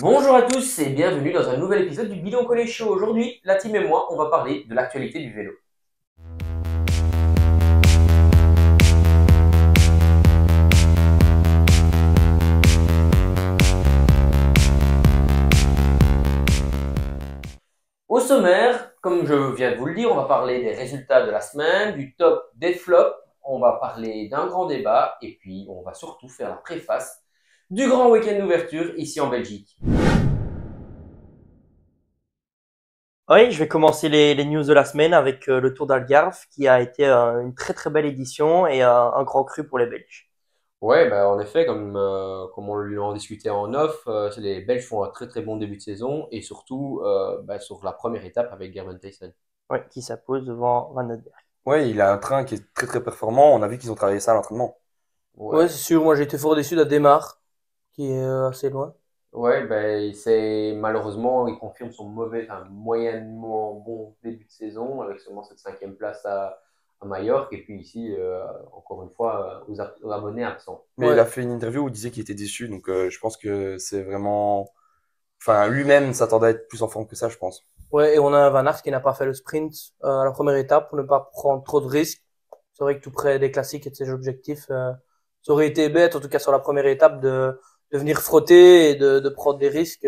Bonjour à tous et bienvenue dans un nouvel épisode du Bidon College Show. Aujourd'hui, la team et moi, on va parler de l'actualité du vélo. Au sommaire, comme je viens de vous le dire, on va parler des résultats de la semaine, du top, des flops, on va parler d'un grand débat et puis on va surtout faire la préface du grand week-end d'ouverture ici en Belgique. Oui, je vais commencer les news de la semaine avec le Tour d'Algarve qui a été une très très belle édition et un grand cru pour les Belges. Ouais, bah, en effet, comme on en discutait en off, les Belges font un très très bon début de saison et surtout sur la première étape avec Gerben Thijssen. Ouais, qui s'impose devant Van Aert. Ouais, il a un train qui est très très performant. On a vu qu'ils ont travaillé ça à l'entraînement. Ouais, Ouais, c'est sûr. Moi, j'ai été fort déçu de la démarre, qui est assez loin. ouais, ben c'est malheureusement il confirme son mauvais, enfin moyennement bon début de saison avec seulement cette cinquième place à Majorque et puis ici encore une fois aux abonnés absents. Mais il Ouais, a fait une interview où il disait qu'il était déçu, donc je pense que c'est vraiment. Enfin, lui-même s'attendait à être plus en forme que ça, je pense. ouais, et on a un Van Aert qui n'a pas fait le sprint à la première étape pour ne pas prendre trop de risques. C'est vrai que tout près des classiques et de ses objectifs, ça aurait été bête, en tout cas sur la première étape, de venir frotter et de prendre des risques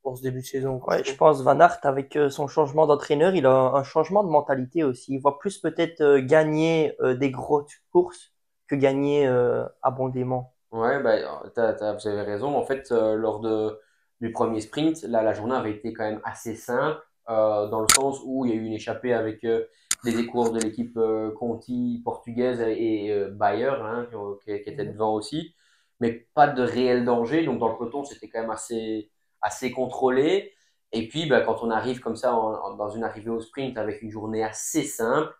pour ce début de saison, quoi, je Ouais, je trouve. pense Van Aert avec son changement d'entraîneur, il a un changement de mentalité aussi. Il voit plus peut-être gagner des grosses courses que gagner abondamment. Ouais, vous avez raison. En fait, du premier sprint, là, la journée avait été quand même assez simple, dans le sens où il y a eu une échappée avec des coureurs de l'équipe Conti portugaise et Bayer, hein, qui étaient devant aussi, mais pas de réel danger. Donc dans le peloton, c'était quand même assez contrôlé. Et puis, bah, quand on arrive comme ça dans une arrivée au sprint avec une journée assez simple,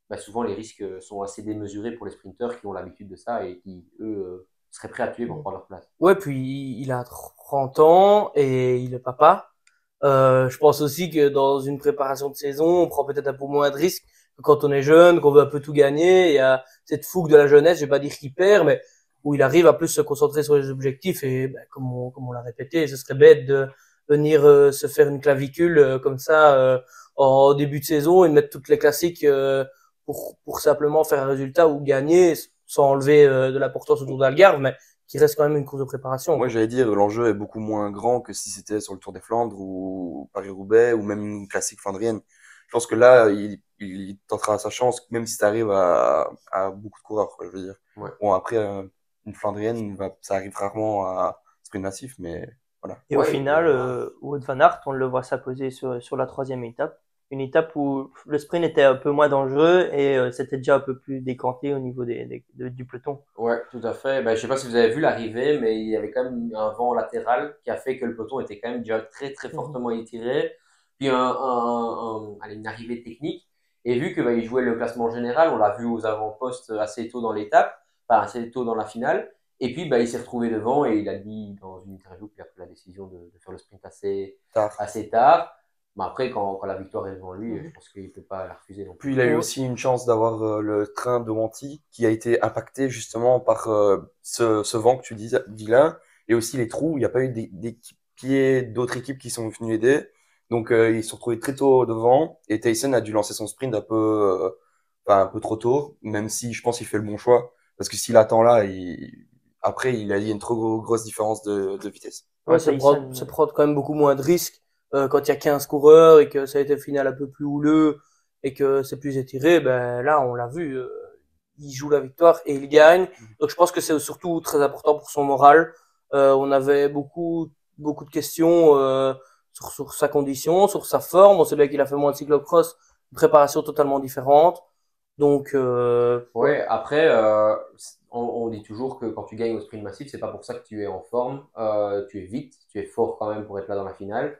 bah, souvent les risques sont assez démesurés pour les sprinteurs qui ont l'habitude de ça et qui, eux, seraient prêts à tuer pour prendre leur place. Ouais, puis il a 30 ans et il est papa. Je pense aussi que dans une préparation de saison, on prend peut-être un peu moins de risques que quand on est jeune, qu'on veut un peu tout gagner. Il y a cette fougue de la jeunesse, je vais pas dire qu'il perd, mais où il arrive à plus se concentrer sur les objectifs. Et ben, comme on l'a répété, ce serait bête de venir se faire une clavicule comme ça en début de saison et de mettre toutes les classiques pour simplement faire un résultat ou gagner sans enlever de l'importance autour d'Algarve, mais qui reste quand même une course de préparation, Moi, quoi. j'allais dire, l'enjeu est beaucoup moins grand que si c'était sur le Tour des Flandres ou Paris-Roubaix ou même une classique flandrienne. Je pense que là, il tentera sa chance, même si ça arrive à beaucoup de coureurs, quoi, je veux dire. Ouais. Bon, après, une flandrienne, ça arrive rarement à sprint massif, mais voilà. Et au Ouais, final, Wout van Aert, on le voit s'imposer sur la troisième étape. Une étape où le sprint était un peu moins dangereux et c'était déjà un peu plus décanté au niveau du peloton. ouais, tout à fait. Ben, je sais pas si vous avez vu l'arrivée, mais il y avait quand même un vent latéral qui a fait que le peloton était quand même déjà très très Mhm. fortement étiré. Puis allez, une arrivée technique. Et vu que il jouait le classement général, on l'a vu aux avant-postes assez tôt dans l'étape, enfin assez tôt dans la finale. Et puis il s'est retrouvé devant et il a dit dans une interview qu'il a pris la décision de faire le sprint Tard. assez tard. Mais après, quand la victoire est devant lui, je Mhm. pense qu'il ne peut pas la refuser non Puis plus. il a eu Ouais. aussi une chance d'avoir le train de Wanty qui a été impacté justement par ce vent que tu dis là, et aussi les trous. Il n'y a pas eu d'équipiers d'autres équipes qui sont venus aider. Donc ils se sont retrouvés très tôt devant et Tyson a dû lancer son sprint enfin, un peu trop tôt, même si je pense qu'il fait le bon choix. Parce que s'il attend là, après il y a une trop grosse différence de vitesse. Ouais, Ouais, ça Tyson, prend quand même beaucoup moins de risques quand il y a 15 coureurs et que ça a été un final un peu plus houleux et que c'est plus étiré. Ben là, on l'a vu, il joue la victoire et il gagne. Donc je pense que c'est surtout très important pour son moral. On avait beaucoup de questions sur sa condition, sur sa forme. On sait bien qu'il a fait moins de cyclocross, une préparation totalement différente. Donc ouais. Ouais, après, on dit toujours que quand tu gagnes au sprint massif, c'est pas pour ça que tu es en forme. Tu es vite, tu es fort quand même pour être là dans la finale.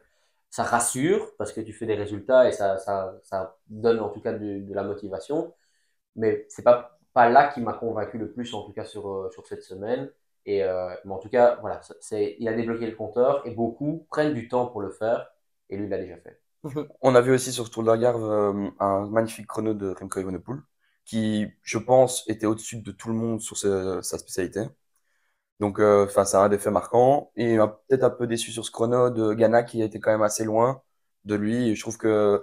Ça rassure parce que tu fais des résultats et ça donne en tout cas de la motivation. Mais c'est pas là qui m'a convaincu le plus, en tout cas sur cette semaine. Mais en tout cas, voilà, il a débloqué le compteur et beaucoup prennent du temps pour le faire. Et lui, il l'a déjà fait. On a vu aussi sur ce Tour de l'Algarve un magnifique chrono de Remco Evenepoel qui, je pense, était au-dessus de tout le monde sur sa spécialité. Donc, enfin, c'est un des faits marquants. Et peut-être un peu déçu sur ce chrono de Ghana qui était quand même assez loin de lui. Et je trouve que,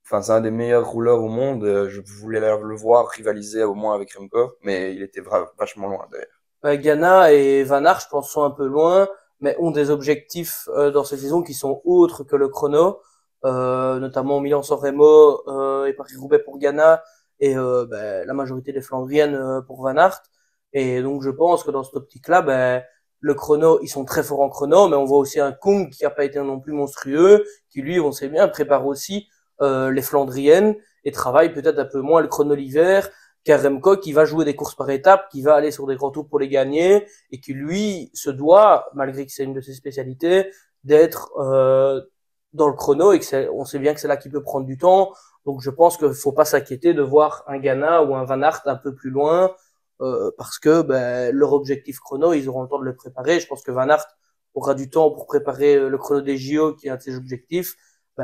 enfin, c'est un des meilleurs rouleurs au monde. Je voulais le voir rivaliser au moins avec Remco, mais il était vachement loin derrière. Ghana et Van Aert, je pense, sont un peu loin, mais ont des objectifs dans cette saison qui sont autres que le chrono, notamment Milan-San Remo et Paris-Roubaix pour Ghana et la majorité des Flandriennes pour Van Aert. Et donc je pense que dans cette optique-là, le chrono, ils sont très forts en chrono, mais on voit aussi un Kung qui a pas été non plus monstrueux, qui lui, on sait bien, prépare aussi les Flandriennes et travaille peut-être un peu moins le chrono l'hiver qu'un Remco qui va jouer des courses par étapes, qui va aller sur des grands tours pour les gagner et qui lui se doit, malgré que c'est une de ses spécialités, d'être dans le chrono et que on sait bien que c'est là qu'il peut prendre du temps. Donc je pense qu'il faut pas s'inquiéter de voir un Ghana ou un Van Aert un peu plus loin parce que leur objectif chrono, ils auront le temps de le préparer. Je pense que Van Aert aura du temps pour préparer le chrono des JO qui est un de ses objectifs.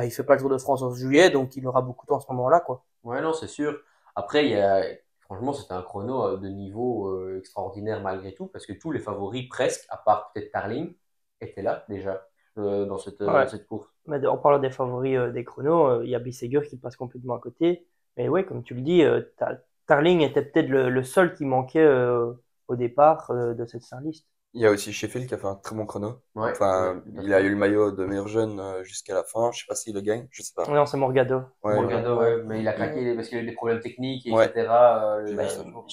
Il fait pas le Tour de France en juillet, donc il aura beaucoup de temps à ce moment-là, quoi. Ouais, non, c'est sûr. Après, franchement, c'était un chrono de niveau extraordinaire malgré tout, parce que tous les favoris, presque, à part peut-être Tarling, étaient là déjà dans Ouais. cette course. Mais en parlant des favoris des chronos, il y a Bisseguer qui passe complètement à côté. Mais ouais, comme tu le dis, Tarling était peut-être le seul qui manquait au départ de cette liste. Il y a aussi Sheffield qui a fait un très bon chrono. Ouais, Enfin, tout à il a fait. eu le maillot de meilleur jeune jusqu'à la fin. Je sais pas s'il le gagne, je sais pas. Non, c'est Morgado. Ouais, Morgado, ouais, mais il a claqué parce qu'il a eu des problèmes techniques, Ouais. etc. J'ai Le vu dernier ça. jour.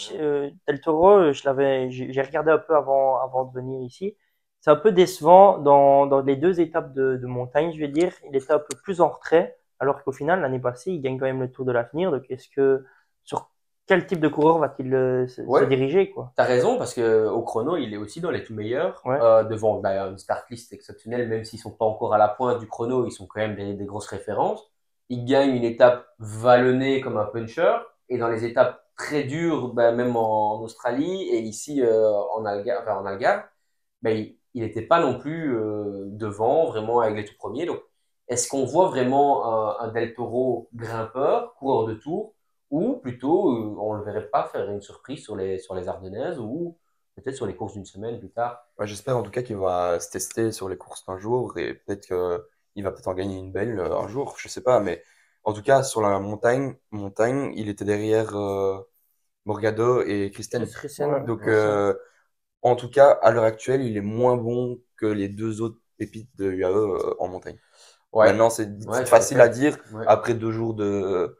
Del Toro, j'ai regardé un peu avant de venir ici. C'est un peu décevant dans les deux étapes de montagne, je vais dire. Il était un peu plus en retrait, alors qu'au final, l'année passée, il gagne quand même le Tour de l'Avenir. Donc, sur quel type de coureur va-t-il se Ouais. diriger, quoi? T'as raison, parce que au chrono, il est aussi dans les tout meilleurs, Ouais. devant une start list exceptionnelle, même s'ils sont pas encore à la pointe du chrono, ils sont quand même des grosses références. Il gagne une étape vallonnée comme un puncher, et dans les étapes très dures, même en Australie et ici en Algarve, il n'était pas non plus devant, vraiment avec les tout premiers. Donc, est-ce qu'on voit vraiment un Del Toro grimpeur, coureur de tour, ou plutôt on le verrait pas faire une surprise sur les Ardennaises ou peut-être sur les courses d'une semaine plus tard. Ouais, j'espère en tout cas qu'il va se tester sur les courses d'un jour et peut-être qu'il va peut-être en gagner une belle un jour, je sais pas. Mais en tout cas, sur la montagne, il était derrière Morgado et Christen. Ouais. Donc, Ouais. en tout cas, à l'heure actuelle, il est moins bon que les deux autres pépites de UAE en montagne. Ouais. Maintenant, c'est Ouais, facile tout à à fait. dire Ouais. après 2 jours de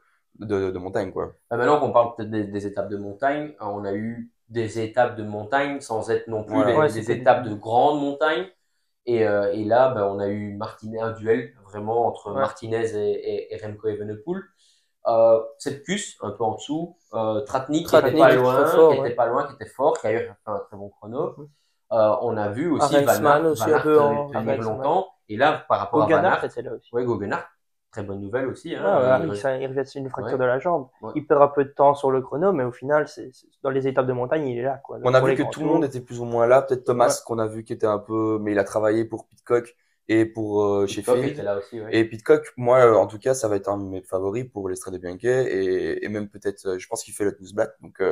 montagne, quoi. Maintenant qu'on parle peut-être des étapes de montagne, on a eu des étapes de montagne sans être non plus Voilà. Ouais, des c'était étapes de grande montagne. Et là, on a eu un duel vraiment entre Ouais. Martinez et Remco Evenepoel. Sepkus, un peu en dessous. Tratnik, qui était Tratnik, pas très loin, fort, qui était ouais. pas loin, qui était fort, qui a eu fait un très bon chrono. Mhm. On a vu aussi Arensman aussi Van un Aert peu en tenir Arensman. longtemps. Et là, par rapport à Van Goganart Aert, était là aussi. ouais, Gogenhardt, très bonne nouvelle aussi. Ouais, Hein, ouais, il revient d'une fracture ouais, de la jambe. ouais. Il perd un peu de temps sur le chrono, mais au final, dans les étapes de montagne, il est là, quoi. On a Pour vu les que grands tout le monde tours. était plus ou moins là. Peut-être Ouais. Thomas, qu'on a vu qui était un peu, mais il a travaillé pour Pidcock et pour Pitcock était Sheffield. là aussi, ouais. Et Pidcock, moi, en tout cas, ça va être un de mes favoris pour l'Estrade Bianche et même peut-être, je pense qu'il fait le Black, donc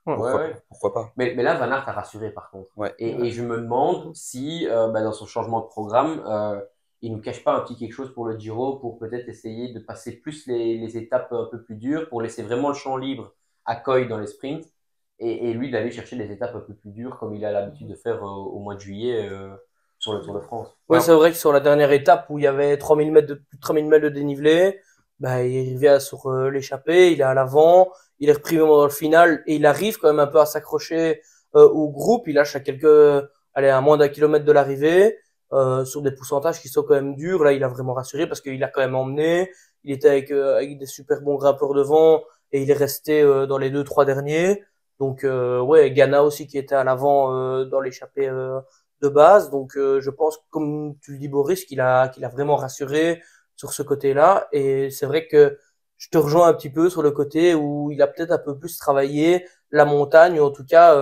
Ouais. pourquoi pas. Mais là, Van Aert a rassuré par contre. Ouais. Et je me demande si dans son changement de programme, il nous cache pas un petit quelque chose pour le Giro, pour peut-être essayer de passer plus les étapes un peu plus dures, pour laisser vraiment le champ libre à Coy dans les sprints, et lui d'aller chercher des étapes un peu plus dures, comme il a l'habitude de faire au mois de juillet sur le Tour de France. Ouais, Ouais. c'est vrai que sur la dernière étape où il y avait 3000 mètres plus de 3000 mètres de dénivelé, il revient sur l'échappée, il est à l'avant, il est repris vraiment dans le final et il arrive quand même un peu à s'accrocher au groupe. Il lâche à moins d'1 kilomètre de l'arrivée, sur des pourcentages qui sont quand même durs. Là, il a vraiment rassuré parce qu'il a quand même emmené. Il était avec des super bons grimpeurs devant et il est resté dans les 2-3 derniers. Donc ouais, Ghana aussi qui était à l'avant dans l'échappée de base. Donc je pense, comme tu le dis Boris, qu'il a vraiment rassuré sur ce côté-là. Et c'est vrai que je te rejoins un petit peu sur le côté où il a peut-être un peu plus travaillé la montagne, ou en tout cas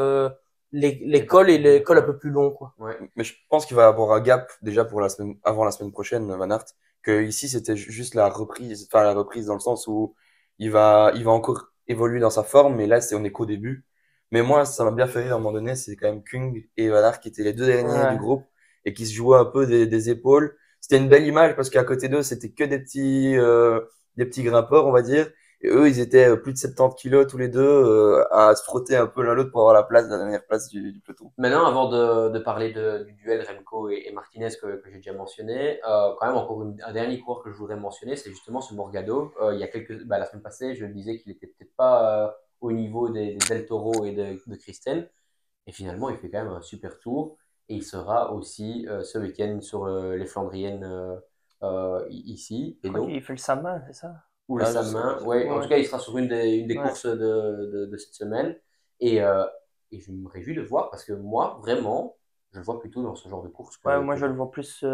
les cols et les cols un peu plus longs, quoi. Ouais. Mais je pense qu'il va avoir un gap déjà pour avant la semaine prochaine, Van Aert, que ici c'était juste la reprise dans le sens où il va encore évoluer dans sa forme, mais là on est qu'au début. Mais moi, ça m'a bien fait rire à un moment donné, c'est quand même Kung et Van Aert qui étaient les deux derniers Ouais. du groupe et qui se jouaient un peu des épaules. C'était une belle image parce qu'à côté d'eux, c'était que des petits grimpeurs, on va dire. Et eux, ils étaient plus de 70 kilos tous les deux à se frotter un peu l'un l'autre pour avoir la dernière place du peloton. Maintenant, avant de parler du duel Remco et Martinez que j'ai déjà mentionné, quand même encore un dernier coureur que je voudrais mentionner, c'est justement ce Morgado. Il y a la semaine passée, je disais qu'il était peut-être pas au niveau des Del Toro et de Christen, et finalement, il fait quand même un super tour, et il sera aussi ce week-end sur les Flandriennes ici, Je et crois donc qu'il fait le Samin, c'est ça? ou le Ah, je sais pas. Salmain. Ouais, en Ouais. tout cas, il sera sur une des Ouais. courses de cette semaine. Et, euh, et je me réjouis de le voir parce que moi, vraiment, je le vois plutôt dans ce genre de course Ouais, moi je le vois plus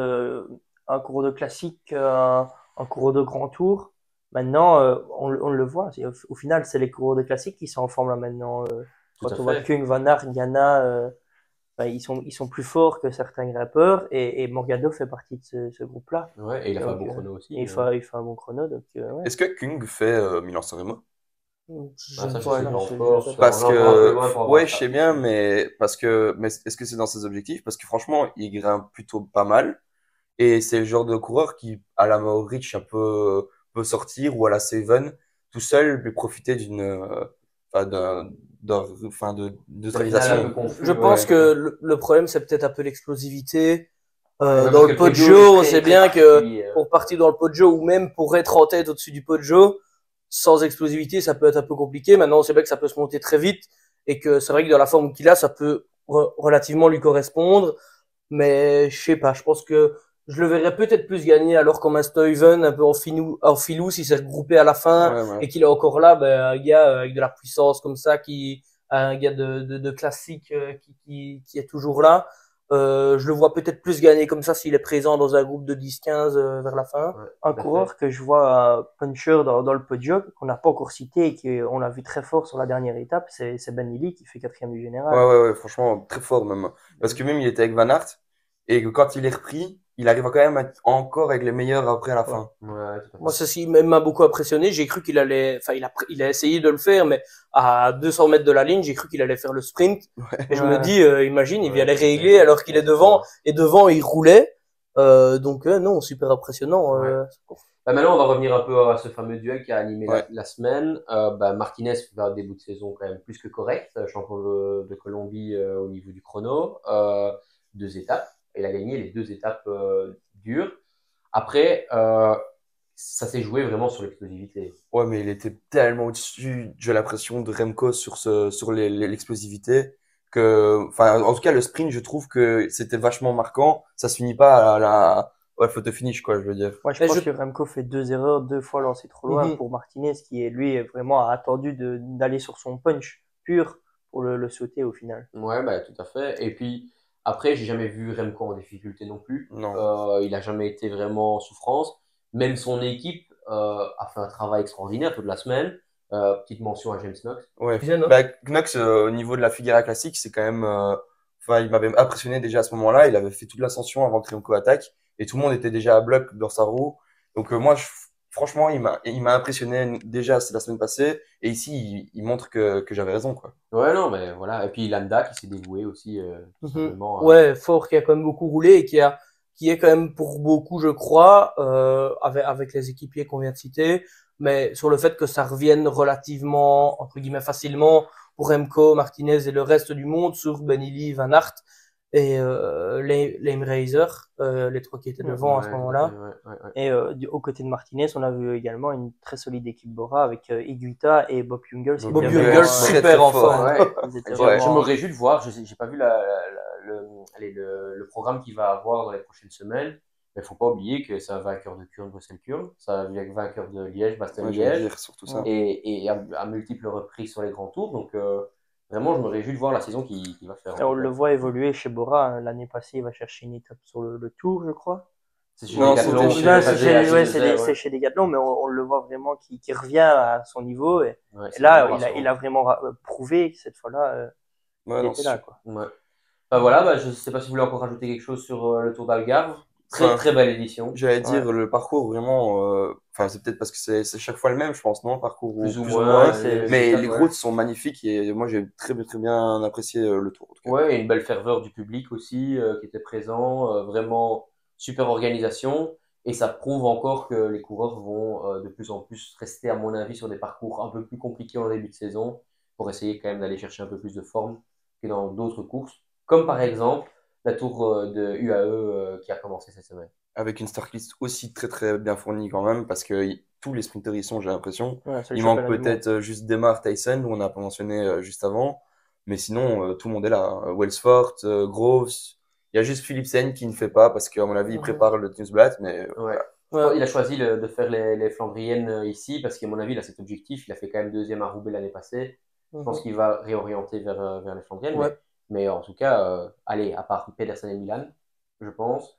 un cours de classique un cours de grand tour. Maintenant, on le voit. Au final, c'est les cours de classique qui sont en forme là maintenant. Tout à Quand on voit fait. Kung, Van Aert, Ghana, ben, ils sont plus forts que certains grimpeurs et Morgado fait partie de ce groupe-là. Ouais, et il a fait un Donc, beau chrono et aussi. il fait un bon chrono. Donc, ouais. Est-ce que Kung fait Milan-San Remo? Ah, Je ça, ne je sais sais Ouais, pas pas. je encore. sais pas. Parce On est encore un peu que, loin pour avoir ouais, je ça. sais bien, mais est-ce que c'est dans ses objectifs? Parce que franchement, il grimpe plutôt pas mal. Et c'est le genre de coureur qui, à la Mohoric, un peu, peut sortir ou à la Seven, tout seul, lui profiter enfin, de D'un final un peu neutralisation. confus. Je Ouais, pense que le problème, c'est peut-être un peu l'explosivité. ouais, Dans parce que le le Poggio Poggio, est on sait très bien que particulier. pour partir dans le Poggio ou même pour être en tête au-dessus du Poggio, sans explosivité, ça peut être un peu compliqué. Maintenant, on sait bien que ça peut se monter très vite et que c'est vrai que dans la forme qu'il a, ça peut relativement lui correspondre. Mais je sais pas, je pense que je le verrais peut-être plus gagner alors comme un Stuyven, un peu en filou, s'il s'est regroupé à la fin Ouais, ouais. et qu'il est encore là, ben, un gars avec de la puissance comme ça, un gars de classique qui est toujours là. Je le vois peut-être plus gagner comme ça s'il est présent dans un groupe de 10-15 vers la fin. Ouais, Un tout à fait. coureur que je vois puncher dans le podium, qu'on n'a pas encore cité et qu'on l'a vu très fort sur la dernière étape, c'est Ben Illy qui fait quatrième du Ouais, général. ouais, ouais, franchement, très fort même. Parce que même, il était avec Van Aert, et que quand il est repris, il arrive quand même à être encore avec les meilleurs après à la Ouais. fin. Ouais, tout à Moi, fait. ceci m'a beaucoup impressionné. J'ai cru qu'il allait, enfin, il a essayé de le faire, mais à 200 mètres de la ligne, j'ai cru qu'il allait faire le sprint. Et je me Ouais. dis, imagine, il vient Ouais, les tout à fait. régler alors qu'il Ouais, est c'est devant. ça. Et devant, il roulait. Donc, non, super impressionnant. Ouais. Bah, maintenant, on va revenir un peu à ce fameux duel qui a animé Ouais. la semaine. Martinez fait un début de saison quand même plus que correct, champion de Colombie au niveau du chrono. 2 étapes. Il a gagné les 2 étapes dures. Après, ça s'est joué vraiment sur l'explosivité. Ouais, mais il était tellement au-dessus, j'ai l'impression, de Remco sur l'explosivité enfin, en tout cas, le sprint, je trouve que c'était vachement marquant. Ça se finit pas à ouais, photo finish, quoi, je veux dire. Moi, je Et je, pense que Remco fait deux erreurs, deux fois lancé trop loin Mhm. pour Martinez, qui est lui vraiment attendu d'aller sur son punch pur pour le sauter au final. Ouais, bah, tout à fait. Et puis, après, j'ai jamais vu Remco en difficulté non plus. Non. Il a jamais été vraiment en souffrance. Même son équipe a fait un travail extraordinaire toute la semaine. Petite mention à James Knox. Ouais. Bien, non? Bah, Knox, au niveau de la Figueira classique, c'est quand même, enfin, il m'avait impressionné déjà à ce moment-là. Il avait fait toute l'ascension avant que Remco attaque et tout le monde était déjà à bloc dans sa roue. Donc, moi, franchement, il m'a impressionné déjà, c'est la semaine passée. Et ici, il montre que j'avais raison, quoi. Ouais, non, mais voilà. Et puis Landa qui s'est dévoué aussi, tout Mhm. simplement. Ouais, fort qui a quand même beaucoup roulé et qui est quand même pour beaucoup, je crois, avec les équipiers qu'on vient de citer, mais sur le fait que ça revienne relativement, entre guillemets, facilement pour Remco, Martinez et le reste du monde sur Benili, Van Aert et Lame Razor, les trois qui étaient devant à ce Ouais, tout à fait. moment-là. Ouais. Et aux côtés de Martinez, on a vu également une très solide équipe Bora avec Higuita et Bob Jungels. Bob Bob Jungels, Jungels, très, super très en fort. forme. Ouais. Ils étaient Je me vraiment. réjouis de voir. Je sais, j'ai pas vu le programme qu'il va avoir dans les prochaines semaines. Mais faut pas oublier que c'est un vainqueur de Kurn, Bruxelles-Kurn. C'est un vainqueur de Liège, Ouais, je veux Bastogne-Liège. dire, surtout ça. Et à multiples reprises sur les grands tours. Donc, vraiment, je me réjouis de voir la saison qu'il va faire. Et on le voit évoluer chez Bora. Hein. L'année passée, il va chercher une étape sur le Tour, je crois. C'est chez Non, Decathlon. c'était Là, chez- c'est chez Decathlon, mais on le voit vraiment qui revient à son niveau. Et Ouais, c'est là, vraiment il a rassurant. vraiment prouvé que cette fois-là, Ouais, il non, était c'est là, sûr. quoi. Ouais. Bah voilà, bah, je sais pas si vous voulez encore rajouter quelque chose sur le Tour d'Algarve. Très, Enfin, très belle édition. j'allais dire, le parcours vraiment, enfin, c'est peut-être parce que c'est chaque fois le même, je pense, non? Parcours Plus ou plus ou moins. moins. c'est- Les Mais étapes, les ouais. routes sont magnifiques et moi, j'ai très bien apprécié le tour, en tout cas. Ouais, et une belle ferveur du public aussi qui était présent. Vraiment super organisation. Et ça prouve encore que les coureurs vont de plus en plus rester, à mon avis, sur des parcours un peu plus compliqués en début de saison pour essayer quand même d'aller chercher un peu plus de forme que dans d'autres courses. Comme par exemple la tour de UAE qui a commencé cette semaine. Avec une start-list aussi très bien fournie quand même, parce que tous les sprinters y sont, j'ai l'impression. Ouais, c'est le Il manque championnat du monde. peut-être juste Demar Tyson, où on n'a pas mentionné juste avant. Mais sinon, tout le monde est là, hein. Wellsford, Groves. Il y a juste Philipsen qui ne fait pas, parce qu'à mon avis, il prépare le Newsblad, mais Ouais. Ouais. Il a choisi de faire les Flandriennes ici parce qu'à mon avis, il a cet objectif. Il a fait quand même deuxième à Roubaix l'année passée. Je pense qu'il va réorienter vers les Flandriennes. Ouais. Mais en tout cas, allez, à part Pedersen et Milan, je pense,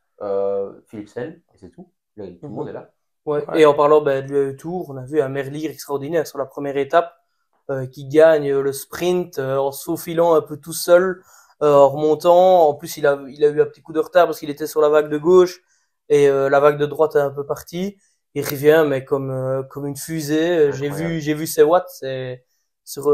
Philipsen, et c'est tout. Là, tout le monde est là. Ouais. Ouais. Et en parlant de l'UAE Tour, on a vu un Merlier extraordinaire sur la première étape qui gagne le sprint en se faufilant un peu tout seul, en remontant. En plus, il a eu un petit coup de retard parce qu'il était sur la vague de gauche et la vague de droite est un peu partie. Il revient, mais comme une fusée. Incroyable. J'ai vu ses watts, c'est sur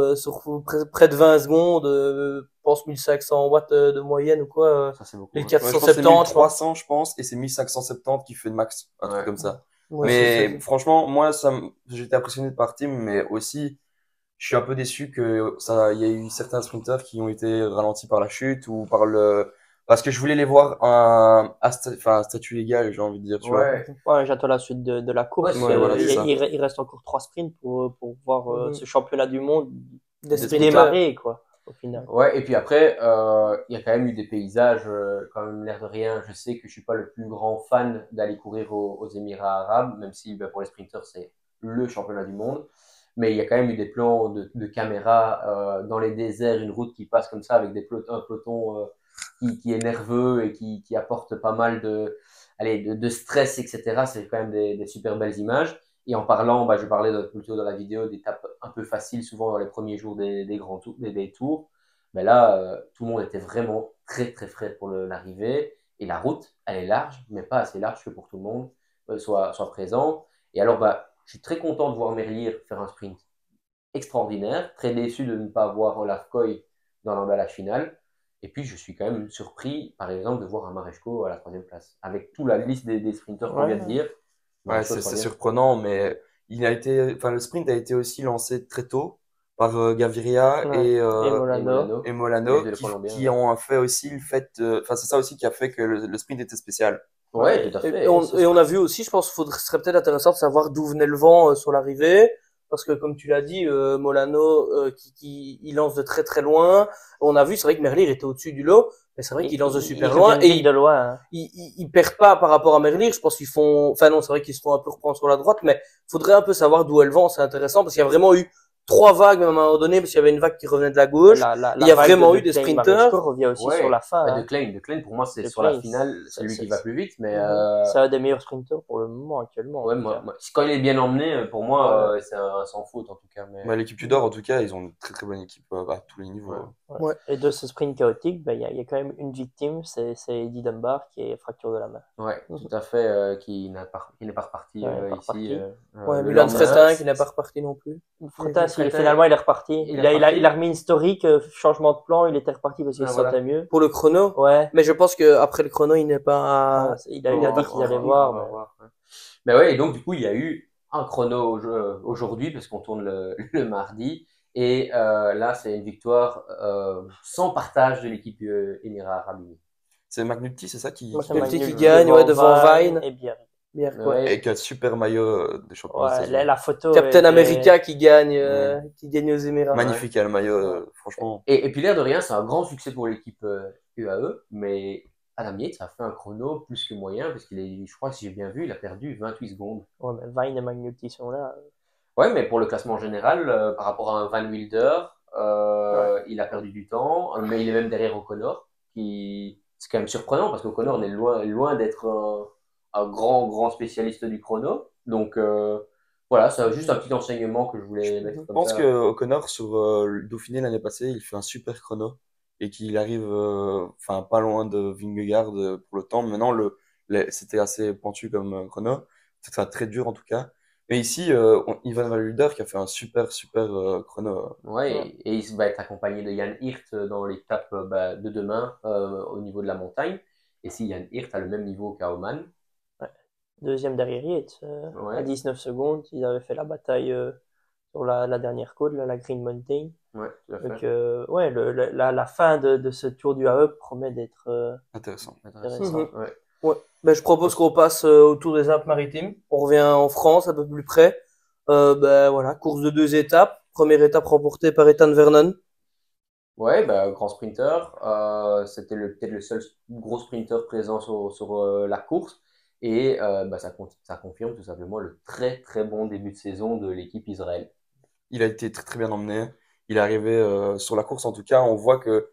près de 20 secondes, je pense 1500 watts de moyenne ou quoi. Ça, c'est beaucoup. Les Ouais. ouais, je pense que c'est 470, je pense. 1300, je pense, et c'est 1570 qui fait le max, un truc Ouais. comme ça. Ouais, Mais franchement, moi, j'étais impressionné par Tim, mais aussi, je suis un peu déçu que il y a eu certains sprinters qui ont été ralentis par la chute ou parce que je voulais les voir à statut égal, j'ai envie de dire, tu vois. Ouais. Ouais, j'attends la suite de la course. Ouais, voilà, c'est ça. Il reste encore 3 sprints pour voir Mhm. ce championnat du monde Des sprinters. démarrer, quoi, au final. Ouais, et puis après, il y a quand même eu des paysages, quand même l'air de rien. Je sais que je suis pas le plus grand fan d'aller courir aux Émirats arabes, même si pour les sprinters, c'est le championnat du monde. Mais il y a quand même eu des plans de caméra dans les déserts, une route qui passe comme ça avec un peloton qui est nerveux et qui apporte pas mal de stress, etc. C'est quand même des super belles images. Et en parlant, je parlais plutôt dans la vidéo d'étapes un peu faciles, souvent dans les premiers jours des grands tours, des tours. Mais là, tout le monde était vraiment très frais pour l'arrivée. Et la route, elle est large, mais pas assez large que pour tout le monde soit présent. Et alors, je suis très content de voir Merlier faire un sprint extraordinaire. Très déçu de ne pas voir Olaf Koy dans l'emballage final. Et puis, je suis quand même surpris, par exemple, de voir un Maresco à la 3e place. Avec toute la liste des sprinters qu'on vient de dire. Ouais, Maresco, c'est 3e. surprenant, mais le sprint a été aussi lancé très tôt par Gaviria Ouais. et Molano. Molano Les deux Colombiens, qui ouais. ont fait aussi le fait, enfin, c'est ça aussi qui a fait que le sprint était spécial. Ouais, tout à fait. Et on a vu aussi, je pense qu'il serait peut-être intéressant de savoir d'où venait le vent sur l'arrivée. Parce que comme tu l'as dit, Molano il lance de très loin. On a vu, c'est vrai que Merlier était au-dessus du lot, mais c'est vrai qu'il lance de super loin et de loin. Hein. il perd pas par rapport à Merlier. Je pense qu'ils font, enfin non, c'est vrai qu'ils se font un peu reprendre sur la droite, mais faudrait un peu savoir d'où est le vent. C'est intéressant parce qu'il y a vraiment eu 3 vagues même à un moment donné, parce qu'il y avait une vague qui revenait de la gauche. Il y a vague vraiment de eu des Klein sprinters. Maresco revient aussi Ouais. sur la fin. De Hein. Klein, pour moi, c'est De sur la Klein, finale, c'est lui qui va plus vite, mais C'est un des meilleurs sprinters pour le moment actuellement. ouais, en tout cas. quand il est bien emmené, pour moi, c'est un sans faute en tout cas. Mais Ouais, l'équipe Tudor, en tout cas, ils ont une très bonne équipe à tous les niveaux. Ouais. Ouais. Ouais. Et de ce sprint chaotique, il y a quand même une victime, c'est Eddie Dunbar qui est fracture de la main. ouais, tout à fait, qui n'est pas reparti Ouais, il n'est pas ici. reparti. Ouais, le Milan lendemain. Fretin qui n'est pas reparti non plus. Fretin, Fretin, finalement, il est reparti. il est Il a remis une historique, changement de plan, il était reparti parce qu'il se Voilà. sentait mieux. Pour le chrono. Ouais. Mais je pense que après le chrono, il n'est pas. Ouais, il a dit qu'il allait On voir. va Mais... voir, ouais. Mais ouais, et donc du coup, il y a eu un chrono aujourd'hui, parce qu'on tourne le mardi. Et là, c'est une victoire sans partage de l'équipe Émirats Arabes Unis. C'est McNulty, c'est ça qui Moi, c'est Petit Magnus qui gagne, ouais, devant Vine. Et Bierry. Bien, quoi. Ouais. et qui a un super maillot de champion de Ouais, saison. la photo. Captain était- America qui gagne aux Émirats. Magnifique, hein, le maillot, franchement. Et puis l'air de rien, c'est un grand succès pour l'équipe UAE, mais Adam Yates a fait un chrono plus que moyen, parce je crois que si j'ai bien vu, il a perdu 28 secondes. Ouais, mais Vine et Magnulti sont là. Ouais, mais pour le classement général, par rapport à un Van Wilder, il a perdu du temps, mais il est même derrière O'Connor, c'est quand même surprenant, parce qu'O'Connor est loin d'être un grand spécialiste du chrono. Donc voilà, c'est juste un petit enseignement que je voulais mettre Je comme pense ça. que O'Connor sur le Dauphiné l'année passée, il fait un super chrono et qu'il arrive, enfin pas loin de Vingegaard pour le temps. Maintenant, C'était assez pentu comme chrono. C'était très dur en tout cas. Mais ici, Ivan Van Wilder qui a fait un super chrono. Ouais, Ouais. et il va être accompagné de Jan Hirt dans l'étape de demain au niveau de la montagne. Et si Jan Hirt a le même niveau qu'Aumann, Ouais. Deuxième derrière Yates, à ouais, 19 secondes. Ils avaient fait la bataille sur la dernière côte, là, la Green Mountain. ouais, tout à fait. Donc, ouais, la fin de ce Tour du AE promet d'être Intéressant. Intéressant. Mhm. Ouais. Ouais. Ben, je propose qu'on passe au Tour des Alpes-Maritimes. On revient en France, un peu plus près. Ben, voilà, course de 2 étapes. Première étape remportée par Ethan Vernon. Ouais, bah, grand sprinter. C'était peut-être le seul gros sprinter présent sur la course. Et bah, ça confirme tout simplement le très très bon début de saison de l'équipe Israël. Il a été très bien emmené. Il est arrivé sur la course en tout cas. On voit que,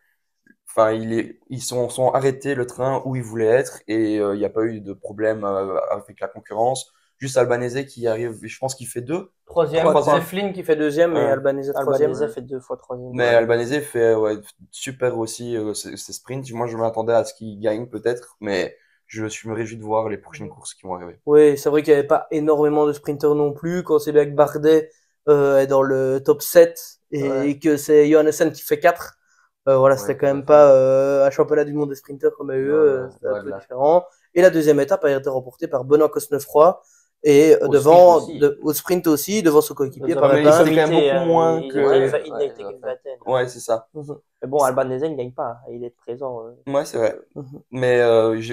enfin, ils sont arrêtés le train où ils voulaient être et il n'y a pas eu de problème avec la concurrence. Juste Albanese qui arrive, je pense qu'il fait deux. Troisième. Troisième. C'est Flynn qui fait deuxième et Ouais. Albanese troisième. Albanese fait 2 fois troisième. Mais Albanese fait ouais, super aussi ses sprints. Moi, je m'attendais à ce qu'il gagne peut-être, mais je me réjouis de voir les prochaines courses qui vont arriver. Oui, c'est vrai qu'il n'y avait pas énormément de sprinters non plus. Quand c'est bien que Bardet est dans le top 7 et que c'est Johannessen qui fait 4. Voilà, Ouais, c'était tout quand à même fait. pas un championnat du monde des sprinters comme eux, Non, c'était un loin de peu là. différent. Et la deuxième étape a été remportée par Benoît Cosnefroy et Au devant sprint aussi. au sprint aussi devant son coéquipier Devant mais Paretin. c'était quand même beaucoup moins ils que- étaient Ouais, ils étaient tout à qu'une fait. vingtaine. Ouais, c'est ça. Mhm. Mais bon, Albanese ne gagne pas. Il est présent. Ouais, c'est vrai. Mhm. Mais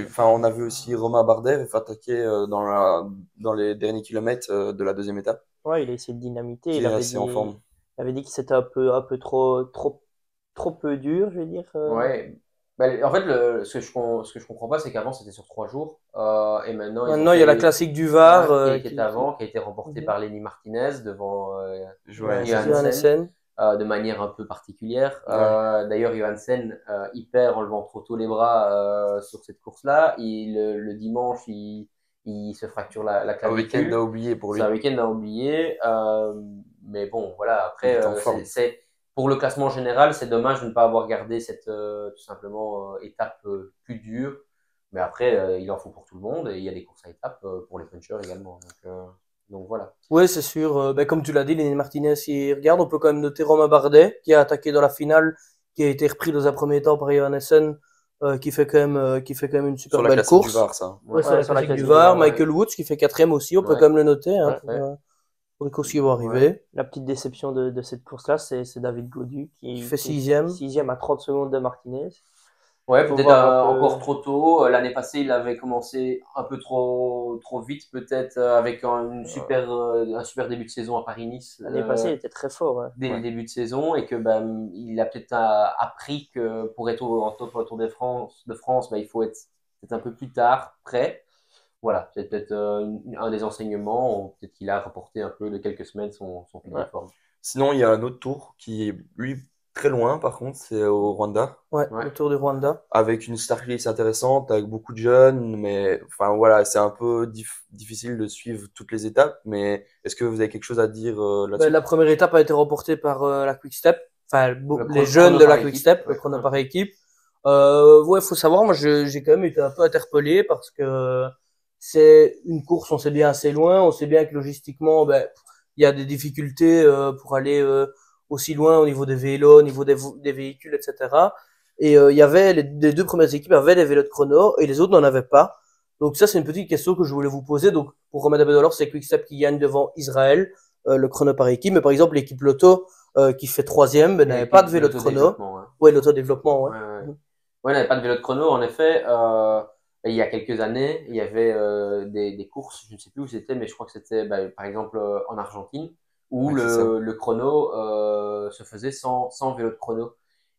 enfin, on a vu aussi Romain Bardet attaquer dans les derniers kilomètres de la deuxième étape, Ouais, il a essayé de dynamiter. qui Il est avait assez en forme. dit que c'était un peu trop peu dur, je veux dire. Ouais. Bah, en fait, ce que je comprends pas, c'est qu'avant c'était sur 3 jours, et maintenant ils ont Maintenant, il y a la fait classique du Var qui était avant, qui a été remportée Mhm. par Lenny Martinez devant Ouais, c'est ça. Johansen, Johannessen. de manière un peu particulière. Ouais. D'ailleurs, Johansen, il perd en levant trop tôt les bras sur cette course-là. Le dimanche, il se fracture la Un week-end clavicule. à oublier pour lui. C'est un week-end à oublier. Mais bon, voilà. Il Après, est en forme. pour le classement général, c'est dommage de ne pas avoir gardé cette tout simplement étape plus dure. Mais après, il en faut pour tout le monde et il y a des courses à étapes pour les punchers également. Donc voilà. Oui, c'est sûr. Ben, comme tu l'as dit, Lenny Martinez, il regarde. On peut quand même noter Romain Bardet, qui a attaqué dans la finale, qui a été repris dans un premier temps par Johannessen, qui fait quand même une super Sur la belle classique du course. Var, ça. Ouais, sur la sur la classique du classique du Var. Var, ouais. Michael Woods, qui fait quatrième aussi. On peut Ouais. quand même le noter, hein, Ouais. pour les courses qui vont arriver. La petite déception de cette course-là, c'est David Gaudu Qui fait sixième. Sixième à 30 secondes de Martinez. Ouais, Faut peut-être voir un peu. encore trop tôt. L'année passée, il avait commencé un peu trop vite, peut-être avec un super début de saison à Paris-Nice L'année passée, il était très fort. Ouais. dès Ouais. le début de saison et que ben, il a peut-être appris que pour être en top au Tour de France, ben, il faut être peut-être un peu plus tard prêt. Voilà, c'est peut-être un des enseignements. Peut-être qu'il a rapporté un peu de quelques semaines son pic de Ouais. forme. Sinon, il y a un autre tour qui est, lui, très loin, par contre, c'est au Rwanda, Ouais, Ouais. le Tour du Rwanda. avec une start list intéressante, avec beaucoup de jeunes, mais enfin voilà, c'est un peu difficile de suivre toutes les étapes, mais est-ce que vous avez quelque chose à dire Ben, là-dessus? la première étape a été remportée par la Quick Step. Enfin, Le les chrono jeunes de par la équipe. Quick Step, le Ouais. chrono par équipe. Ouais, faut savoir, moi, j'ai quand même été un peu interpellé parce que c'est une course, on sait bien assez loin, on sait bien que logistiquement, ben, il y a des difficultés pour aller aussi loin au niveau des vélos, au niveau des véhicules, etc. Et il y avait les deux premières équipes avaient des vélos de chrono et les autres n'en avaient pas. Donc ça, c'est une petite question que je voulais vous poser. Donc pour remettre un peu de l'ordre, c'est Quickstep qui gagne devant Israël, le chrono par équipe. Mais par exemple, l'équipe Lotto qui fait troisième, ben, n'avait pas de vélo de chrono. L'autodéveloppement, hein. Ouais, l'auto-développement, ouais. Ouais, on n'avait pas de vélo de chrono. En effet, il y a quelques années, il y avait des courses, je ne sais plus où c'était, mais je crois que c'était par exemple en Argentine, où Ouais, c'est ça. le chrono se faisait sans vélo de chrono.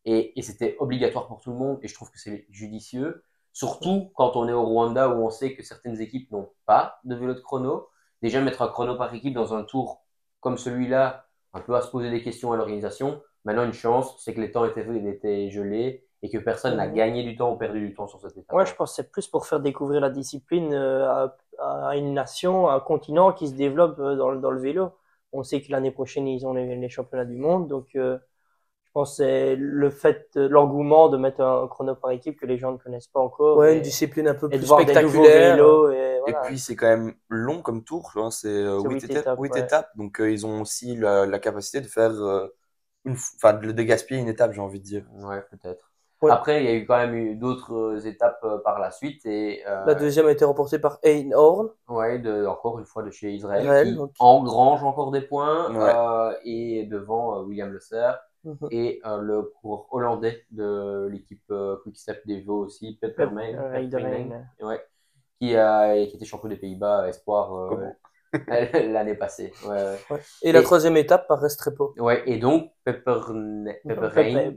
Et c'était obligatoire pour tout le monde, et je trouve que c'est judicieux, surtout quand on est au Rwanda où on sait que certaines équipes n'ont pas de vélo de chrono. Déjà, mettre un chrono par équipe dans un tour comme celui-là, un peu à se poser des questions à l'organisation. Maintenant, une chance, c'est que les temps étaient gelés et que personne n'a gagné du temps ou perdu du temps sur cette étape. Ouais, je pense que c'est plus pour faire découvrir la discipline à une nation, à un continent qui se développe dans le vélo. On sait que l'année prochaine, ils ont les championnats du monde. Donc, je pense que c'est le fait, l'engouement de mettre un chrono par équipe que les gens ne connaissent pas encore. Ouais, et, une discipline un peu et de plus voir des nouveaux spectaculaire. vélos. Et Et voilà. puis c'est quand même long comme tour, tu vois, c'est C'est 8 8 étapes, huit ouais. étapes, donc ils ont aussi la capacité de faire enfin de gaspiller une étape, j'ai envie de dire. Ouais, peut-être. Ouais. Après, il y a eu quand même eu d'autres étapes par la suite et La deuxième a été remportée par Einhorn. ouais, encore une fois de chez Israël, Israël, qui donc. engrange encore des points Ouais. et devant William Le Serre Mhm. et le coureur hollandais de l'équipe Quick-Step Devo aussi, Peppermijn, ouais, qui était champion des Pays-Bas espoir Comment? l'année passée. Ouais, ouais. Ouais. Et la troisième étape par Restrepo. Ouais, et donc Peppermijn, Pepper.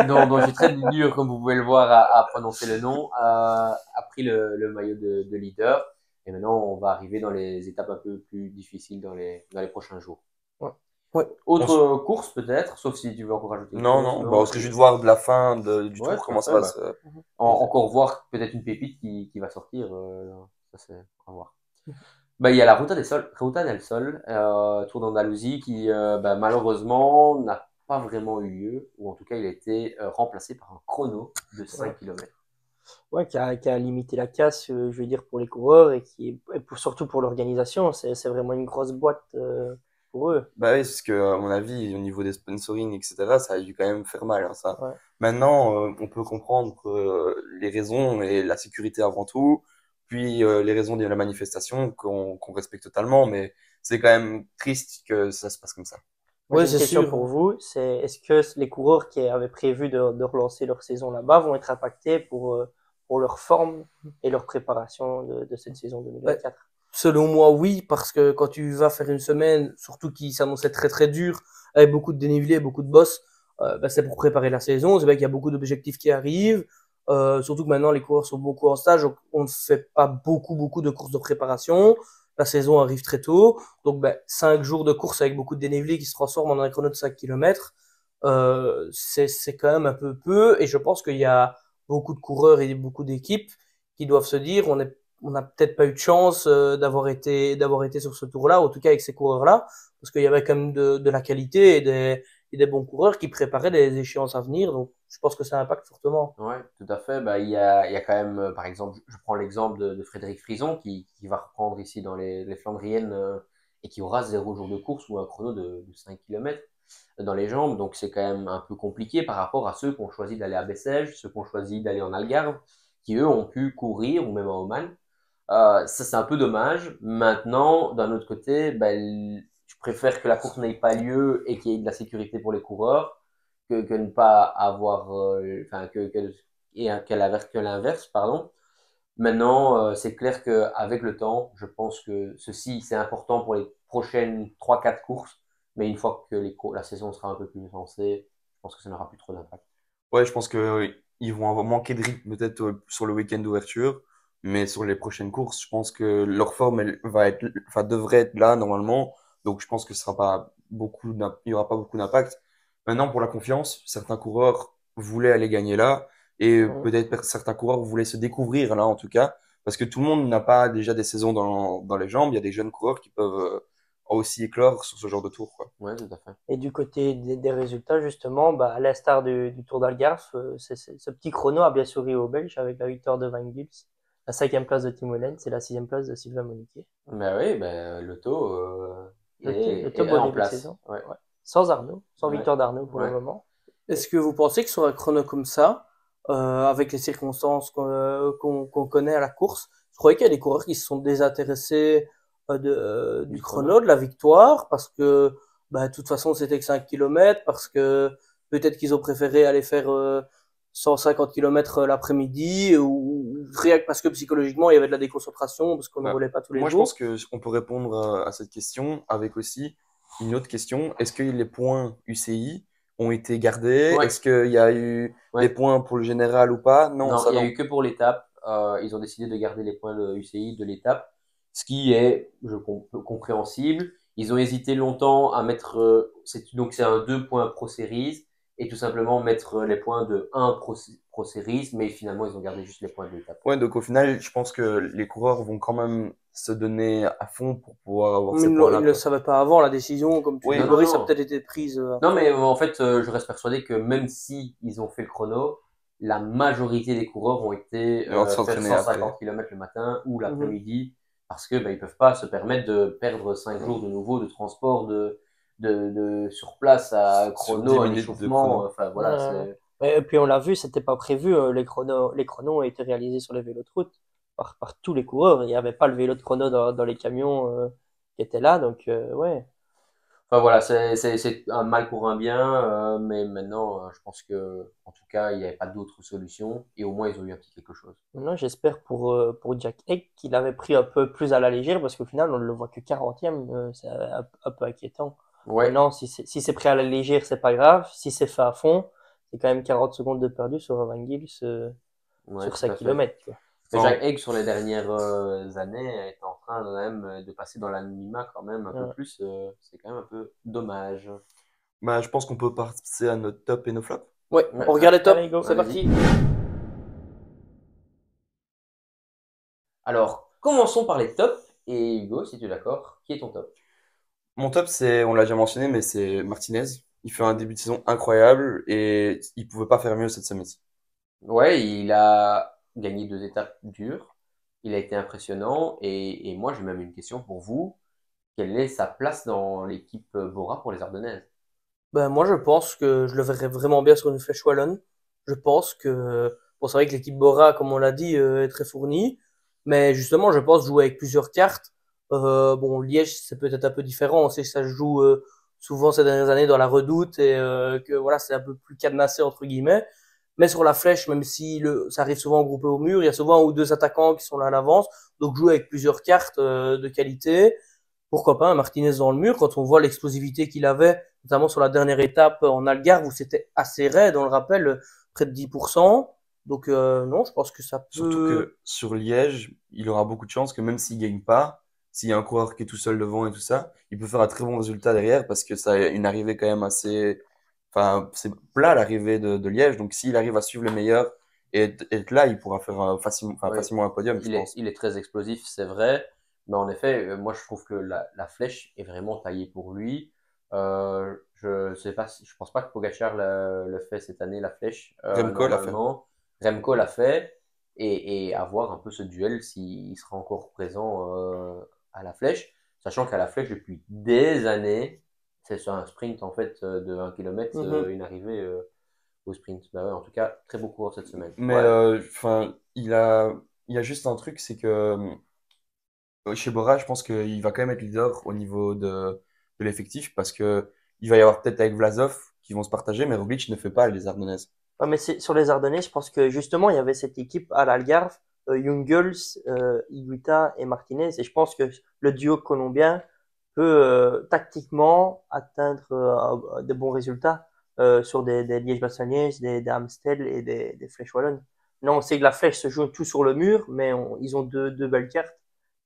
dont j'ai très dur, comme vous pouvez le voir, à prononcer le nom, a pris le maillot de leader. Et maintenant, on va arriver dans les étapes un peu plus difficiles dans les prochains jours. Ouais. Ouais. Autre course peut-être, sauf si tu veux encore rajouter quelque Non, chose. non, bah, on serait juste voir de la fin du Ouais, tour, tout comment à ça fait, va bah, se... encore voir peut-être une pépite qui va sortir. Ça, c'est à voir. Bah, il y a la Ruta del Sol, Tour d'Andalousie, qui malheureusement n'a pas vraiment eu lieu, ou en tout cas il a été remplacé par un chrono de 5 km. Ouais, qui a limité la casse, je veux dire, pour les coureurs et surtout pour l'organisation. C'est vraiment une grosse boîte pour eux. Bah oui, parce que à mon avis, au niveau des sponsoring, etc., ça a dû quand même faire mal, hein, ça. Ouais. Maintenant, on peut comprendre les raisons et la sécurité avant tout, puis les raisons de la manifestation qu'on respecte totalement, mais c'est quand même triste que ça se passe comme ça. Moi, Ouais, j'ai une c'est question sûr. pour vous. C'est est-ce que les coureurs qui avaient prévu de relancer leur saison là-bas vont être impactés pour leur forme et leur préparation de cette saison 2024? Selon moi, oui, parce que quand tu vas faire une semaine, surtout qui s'annonçait très très dur, avec beaucoup de dénivelé, beaucoup de bosses, c'est pour préparer la saison. C'est vrai qu'il y a beaucoup d'objectifs qui arrivent. Surtout que maintenant les coureurs sont beaucoup en stage, donc on ne fait pas beaucoup de courses de préparation. La saison arrive très tôt, donc 5 jours de course avec beaucoup de dénivelé qui se transforment en un chrono de 5 km, c'est quand même un peu. Et je pense qu'il y a beaucoup de coureurs et beaucoup d'équipes qui doivent se dire on n'a peut-être pas eu de chance d'avoir été sur ce tour-là, en tout cas avec ces coureurs-là, parce qu'il y avait quand même de la qualité et des bons coureurs qui préparaient des échéances à venir. Donc, je pense que ça impacte fortement. Ouais, tout à fait. Bah, il y a quand même, par exemple, je prends l'exemple de Frédéric Frison qui va reprendre ici dans les Flandriennes et qui aura 0 jour de course ou un chrono de 5 km dans les jambes. Donc c'est quand même un peu compliqué par rapport à ceux qui ont choisi d'aller à Bessèges, ceux qui ont choisi d'aller en Algarve, qui eux ont pu courir ou même à Oman. Ça c'est un peu dommage. Maintenant, d'un autre côté, je préfère que la course n'ait pas lieu et qu'il y ait de la sécurité pour les coureurs que ne pas avoir, enfin que l'inverse, pardon. Maintenant, c'est clair qu'avec le temps, je pense que ceci c'est important pour les prochaines 3 4 courses, mais une fois que la saison sera un peu plus lancée, je pense que ça n'aura plus trop d'impact. Ouais, je pense que ils vont avoir manqué de rythme peut-être sur le week-end d'ouverture, mais sur les prochaines courses, je pense que leur forme elle va être, enfin devrait être là normalement. Donc je pense que ce sera pas il y aura pas beaucoup d'impact. Maintenant pour la confiance, certains coureurs voulaient aller gagner là et Mhm. peut-être certains coureurs voulaient se découvrir là en tout cas, parce que tout le monde n'a pas déjà des saisons dans les jambes. Il y a des jeunes coureurs qui peuvent aussi éclore sur ce genre de tour, quoi. Ouais, tout à fait. Et du côté des résultats, justement, à l'instar du Tour d'Algarve, ce petit chrono a bien souri aux Belges avec la victoire de Van Gils, la 5e place de Timonen, c'est la 6e place de Sylvain Moniquet. Ben oui, Lotto Le top est au en début de place. saison. Ouais. Ouais. Sans Arnaud, sans Ouais. victoire d'Arnaud pour le Ouais. moment. Est-ce que vous pensez que sur un chrono comme ça, avec les circonstances qu'on connaît à la course, je croyais qu'il y a des coureurs qui se sont désintéressés du chrono, de la victoire, parce que de toute façon c'était que 5 km, parce que peut-être qu'ils ont préféré aller faire 150 km l'après-midi, ou rien que parce que psychologiquement il y avait de la déconcentration, parce qu'on ne Bah, roulait pas tous les moi, je jours. pense que on peut répondre à cette question avec aussi une autre question. Est-ce que les points UCI ont été gardés? Ouais. Est-ce qu'il y a eu Ouais. des points pour le général ou pas? Non, Non, ça il y a non. eu que pour l'étape. Ils ont décidé de garder les points de UCI de l'étape, ce qui est compréhensible. Ils ont hésité longtemps à mettre, donc c'est un 2 points Pro Series et tout simplement mettre les points de 1 Pro Series, mais finalement ils ont gardé juste les points de l'étape. Ouais, donc au final, je pense que les coureurs vont quand même se donner à fond pour pouvoir avoir Mais ces il points-là, ne le quoi. savait pas avant, la décision, comme tu Oui, dis, non, Boris, a non. peut-être été prise. Non, mais en fait, je reste persuadé que même si ils ont fait le chrono, la majorité des coureurs ont été Et on faire s'entraîner 150 après. km le matin ou Mhm. l'après-midi parce que ils peuvent pas se permettre de perdre 5 jours de nouveau de transport de sur place à Sur chrono, 10 un minutes de échauffement. chrono. Enfin voilà, Ouais. c'est Et puis on l'a vu, c'était pas prévu. Les chronos ont été réalisés sur les vélos de route par tous les coureurs. Il n'y avait pas le vélo de chrono dans les camions qui étaient là. Donc ouais. enfin voilà, c'est un mal pour un bien, mais maintenant je pense que en tout cas il n'y avait pas d'autre solution et au moins ils ont eu un petit quelque chose. Maintenant, j'espère pour Jack Egg qu'il avait pris un peu plus à la légère parce qu'au final, on ne le voit que 40e. C'est un peu inquiétant. Ouais, Maintenant, si c'est pris à la légère, c'est pas grave. Si c'est fait à fond, c'est quand même 40 secondes de perdu sur Van Gils ouais, sur tout 5 à fait. km. Tu vois. Mais Enfin, Jack Haig, sur les dernières années, est en train quand même de passer dans l'anonymat quand même un peu Ouais. plus. C'est quand même un peu dommage. bah, je pense qu'on peut passer à notre top et nos flops. Ouais, Ouais, on regarde les tops, Allez, go. c'est allez-y. parti. Alors, commençons par les tops. Et Hugo, si tu es d'accord, qui est ton top? Mon top, on l'a déjà mentionné, mais c'est Martinez. Il fait un début de saison incroyable et il pouvait pas faire mieux cette semaine-ci. Ouais, il a gagné 2 étapes dures. Il a été impressionnant. Et moi, j'ai même une question pour vous. Quelle est sa place dans l'équipe Bora pour les Ardennaises? Ben, moi, je pense que je le verrais vraiment bien sur une flèche wallonne. Je pense que, bon, c'est vrai que l'équipe Bora, comme on l'a dit, est très fournie. Mais justement, je pense jouer avec plusieurs cartes. Bon, Liège, c'est peut-être un peu différent. On sait que ça se joue souvent ces dernières années dans la Redoute et que voilà, c'est un peu plus cadenassé entre guillemets. Mais sur la flèche, même si ça arrive souvent groupé au mur, il y a souvent un ou deux attaquants qui sont là à l'avance. Donc jouer avec plusieurs cartes de qualité. Pourquoi pas un Martinez dans le mur quand on voit l'explosivité qu'il avait, notamment sur la dernière étape en Algarve où c'était assez raide, on le rappelle, près de 10%. Donc non, je pense que ça Surtout peut. que sur Liège, il aura beaucoup de chance que même s'il gagne pas, s'il y a un coureur qui est tout seul devant et tout ça, il peut faire un très bon résultat derrière parce que ça a une arrivée quand même assez, enfin, c'est plat l'arrivée de Liège. Donc s'il arrive à suivre les meilleurs et être là, il pourra faire facilement, enfin, Oui, facilement un podium, je pense. il est très explosif, c'est vrai. Mais en effet, moi je trouve que la flèche est vraiment taillée pour lui. Je sais pas, je pense pas que Pogacar le fait cette année, la flèche. Remco l'a fait. Normalement, Remco l'a fait. Et avoir un peu ce duel s'il sera encore présent à la flèche. Sachant qu'à la flèche, depuis des années, c'est sur un sprint en fait de 1 km, Mhm. une arrivée au sprint. Bah ouais, en tout cas, très beau coureur cette semaine. Mais Ouais, enfin, il y a juste un truc, c'est que chez Bora, je pense qu'il va quand même être leader au niveau de l'effectif parce que il va y avoir peut-être avec Vlasov qui vont se partager, mais Roglic ne fait pas les Ardennaises. Ouais, mais sur les Ardennais, je pense que justement, il y avait cette équipe à l'Algarve, Jungels, Higuita et Martinez. Et je pense que le duo colombien peut tactiquement atteindre de bons résultats sur des Liège-Bastogne-Liège, des Amstel et des Flèches Wallonnes. Non, on sait que la flèche se joue tout sur le mur, mais ils ont deux belles cartes.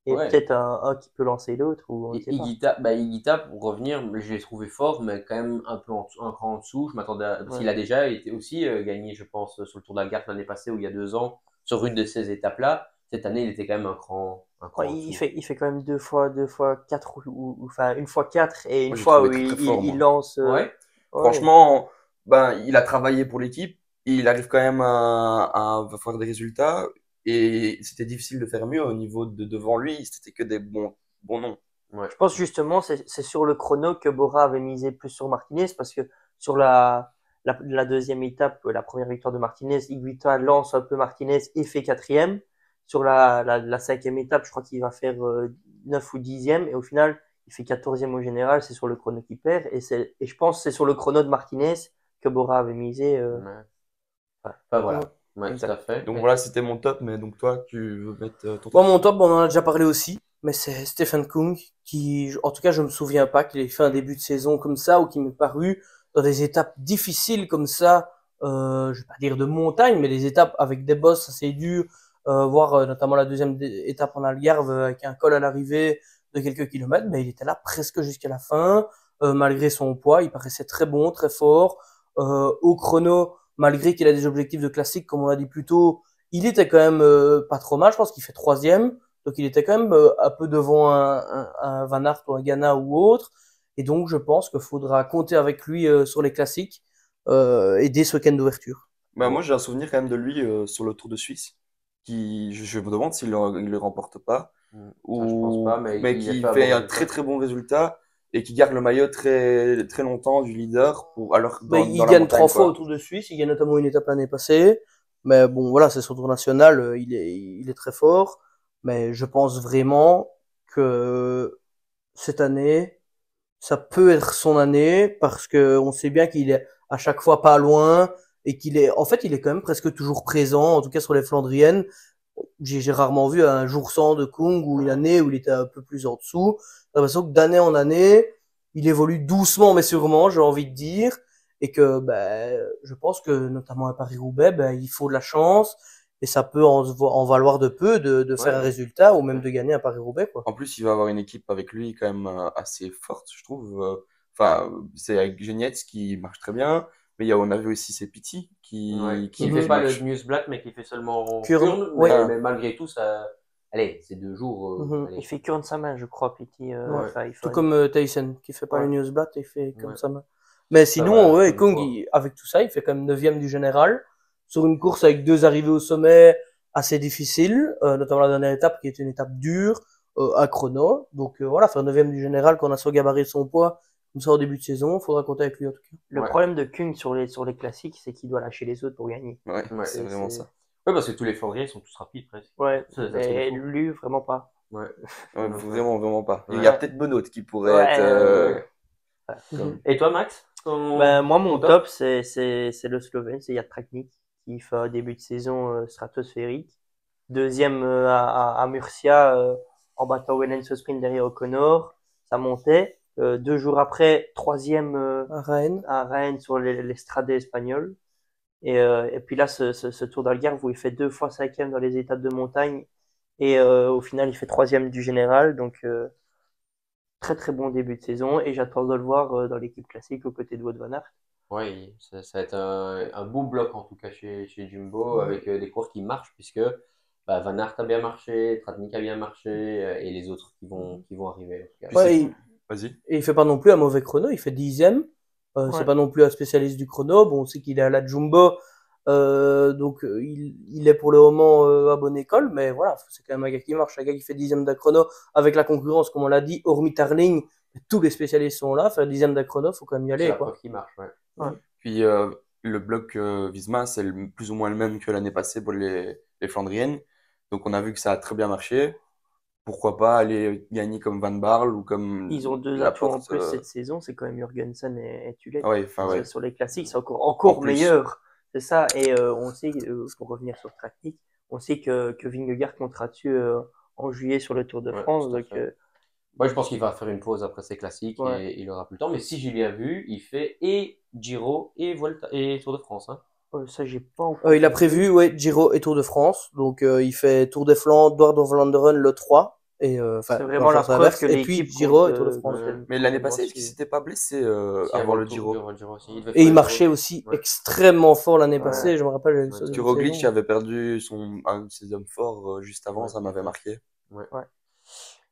Et ouais. peut-être un qui peut lancer l'autre, ou on ne Et sait pas. Higuita, pour revenir, je l'ai trouvé fort, mais quand même un peu un cran en dessous. Je m'attendais parce Ouais. qu'il a déjà été aussi gagné, je pense, sur le Tour d'Algarve l'année passée ou il y a 2 ans, sur une de ces étapes-là. Cette année, il était quand même un Ouais, cran en dessous. il fait quand même deux fois quatre, enfin, une fois quatre et une Moi, j'ai fois trouvé où très très fort, il moi. lance, Ouais, ouais. Franchement, ben, il a travaillé pour l'équipe, il arrive quand même à faire des résultats et c'était difficile de faire mieux au niveau de devant lui, c'était que des bons noms. ouais. Je pense justement, c'est sur le chrono que Bora avait misé plus sur Martinez parce que sur la deuxième étape, la première victoire de Martinez, Higuita lance un peu Martinez et fait quatrième. Sur la cinquième étape, je crois qu'il va faire 9 ou 10e et au final, il fait 14e au général. C'est sur le chrono qu'il perd et je pense que c'est sur le chrono de Martinez que Bora avait misé. Ouais. Ouais. Enfin Mhm. voilà, ouais, tout à Exact. fait. Donc voilà, c'était mon top, mais donc toi, tu veux mettre ton Moi, top? mon top, on en a déjà parlé aussi, mais c'est Stephen Kung qui, en tout cas, je me souviens pas qu'il ait fait un début de saison comme ça ou qu'il m'ait paru dans des étapes difficiles comme ça. Je vais pas dire de montagne, mais des étapes avec des bosses assez dures, voire notamment la deuxième étape en Algarve avec un col à l'arrivée de quelques kilomètres. Mais il était là presque jusqu'à la fin, malgré son poids, il paraissait très bon, très fort. Au chrono, malgré qu'il a des objectifs de classique, comme on l'a dit plus tôt, il était quand même pas trop mal. Je pense qu'il fait troisième. Donc il était quand même un peu devant un Van Aert ou un Ganna ou autre. Et donc je pense qu'il faudra compter avec lui sur les classiques et dès ce week-end d'ouverture. Bah, moi, j'ai un souvenir quand même de lui sur le Tour de Suisse, je me demande s'il il le remporte pas, Ça, je pense pas, mais mais il a qui fait un fait bon un très résultat. très bon résultat et qui garde le maillot très très longtemps du leader alors Ben, dans il la gagne montagne 3 fois au quoi. Tour de Suisse, il gagne notamment une étape l'année passée. Mais bon, voilà, c'est son tour national, il est très fort. Mais je pense vraiment que cette année, ça peut être son année parce que on sait bien qu'il est à chaque fois pas loin et qu'il est, en fait, il est quand même presque toujours présent, en tout cas sur les Flandriennes. J'ai rarement vu un jour sans de Kung ou une année où il était un peu plus en dessous. J'ai l'impression que d'année en année, il évolue doucement mais sûrement, j'ai envie de dire. Et que ben, je pense que notamment à Paris-Roubaix, ben, il faut de la chance et ça peut en valoir de peu de faire un Ouais. résultat ou même de gagner à Paris-Roubaix, quoi. En plus, il va avoir une équipe avec lui quand même assez forte, je trouve. Enfin, c'est avec Genietz qui marche très bien, mais Ouais. on a vu aussi c'est Pity Qui fait qui pas le marche. Newsblatt, mais qui fait seulement Kurn, Kurn, ouais. Ah, mais malgré tout, ça, allez, c'est 2 jours, Il allez, fait Kurn Samin, je crois, Petit. Ouais. ouais, Il Tout fait... comme Tyson, qui fait pas le ouais, newsblatt, il fait comme ouais. ça. Mais Ça, voilà, sinon, ouais, comme Kung, quoi. avec tout ça, il fait quand même 9e du général, sur une course avec 2 arrivées au sommet assez difficiles, notamment la dernière étape qui était une étape dure, à chrono. Donc voilà, faire 9e du général quand on a son gabarit de son poids, comme ça au début de saison, faudra compter avec lui en tout cas. Le Ouais, problème de Kung sur les classiques, c'est qu'il doit lâcher les autres pour gagner. ouais, ouais. c'est vraiment ça. Ouais, parce que tous les Flandriens sont tous rapides, presque. Ouais, C'est ça qui est mais fou. lui, vraiment pas. Ouais. Ouais, Donc, vraiment, vraiment pas. Il y ouais. a peut-être Benoît qui pourrait être. Ouais. Mhm. Et toi, Max, Ben, moi, ton mon top? top, c'est le Slovène, c'est Jatraknik, qui fait un début de saison stratosphérique. Deuxième à Murcia, en battant Wellens au sprint derrière O'Connor. Ça montait. 2 jours après, troisième À Rennes. à Rennes sur l'estrade espagnole. Et puis là, ce Tour d'Algarve où il fait 2 fois 5e dans les étapes de montagne. Et au final, il fait troisième du général. Donc, très très bon début de saison. Et j'attends de le voir dans l'équipe classique aux côtés de Wout van Aert. Oui, ça va être un beau bloc en tout cas chez Jumbo Mhm. avec des coureurs qui marchent puisque bah, Van Aert a bien marché, Tratnik a bien marché et les autres qui vont arriver en tout cas. Puis Ouais, c'est. et Vas-y. il fait pas non plus un mauvais chrono, il fait 10e. C'est Ouais. pas non plus un spécialiste du chrono. Bon, on sait qu'il est à la Jumbo, donc il est pour le moment à bonne école, mais voilà, c'est quand même un gars qui marche, un gars qui fait 10e d'un chrono avec la concurrence, comme on l'a dit, hormis Tarling, tous les spécialistes sont là, faire 10e d'un chrono, faut quand même y C'est aller, la quoi. preuve qui marche, ouais. Ouais. Puis le bloc Visma, c'est plus ou moins le même que l'année passée pour les Flandriennes. Donc on a vu que ça a très bien marché. Pourquoi pas aller gagner comme Van Barle ou comme Ils ont 2 atouts en Laporte. plus cette saison, c'est quand même Jurgensen et Tullet. Ouais, enfin ouais. Sur les classiques, c'est En encore plus. meilleur. C'est ça. Et on sait, pour revenir sur Traknik, on sait que Vingegaard comptera dessus en juillet sur le Tour de Ouais, France. tout à Donc, fait. Moi, je pense qu'il va faire une pause après ses classiques ouais. et il aura plus le temps. Mais si je l'ai vu, il fait et Giro et Volta et Tour de France. Hein. Ça, j'ai pas encore. Il a prévu, ouais, Giro et Tour de France, donc il fait Tour des Flandres, Dwars of Vlaanderen le 3, et enfin, C'est dans vraiment le la sens preuve inverse, que et puis l'équipe Giro et Tour de France. Mais l'année passée, est-ce qu'il s'était pas blessé Si, avant avant le le tour, Giro? avant le Giro aussi. Il devait Et faire il le marchait Giro. aussi Ouais. extrêmement fort l'année Ouais. passée, je me rappelle, Ouais, ce tout à Que fait. Roglic saison. avait perdu un de ses hommes forts juste avant, Ouais, ça tout à m'avait fait. marqué. Ouais. Ouais.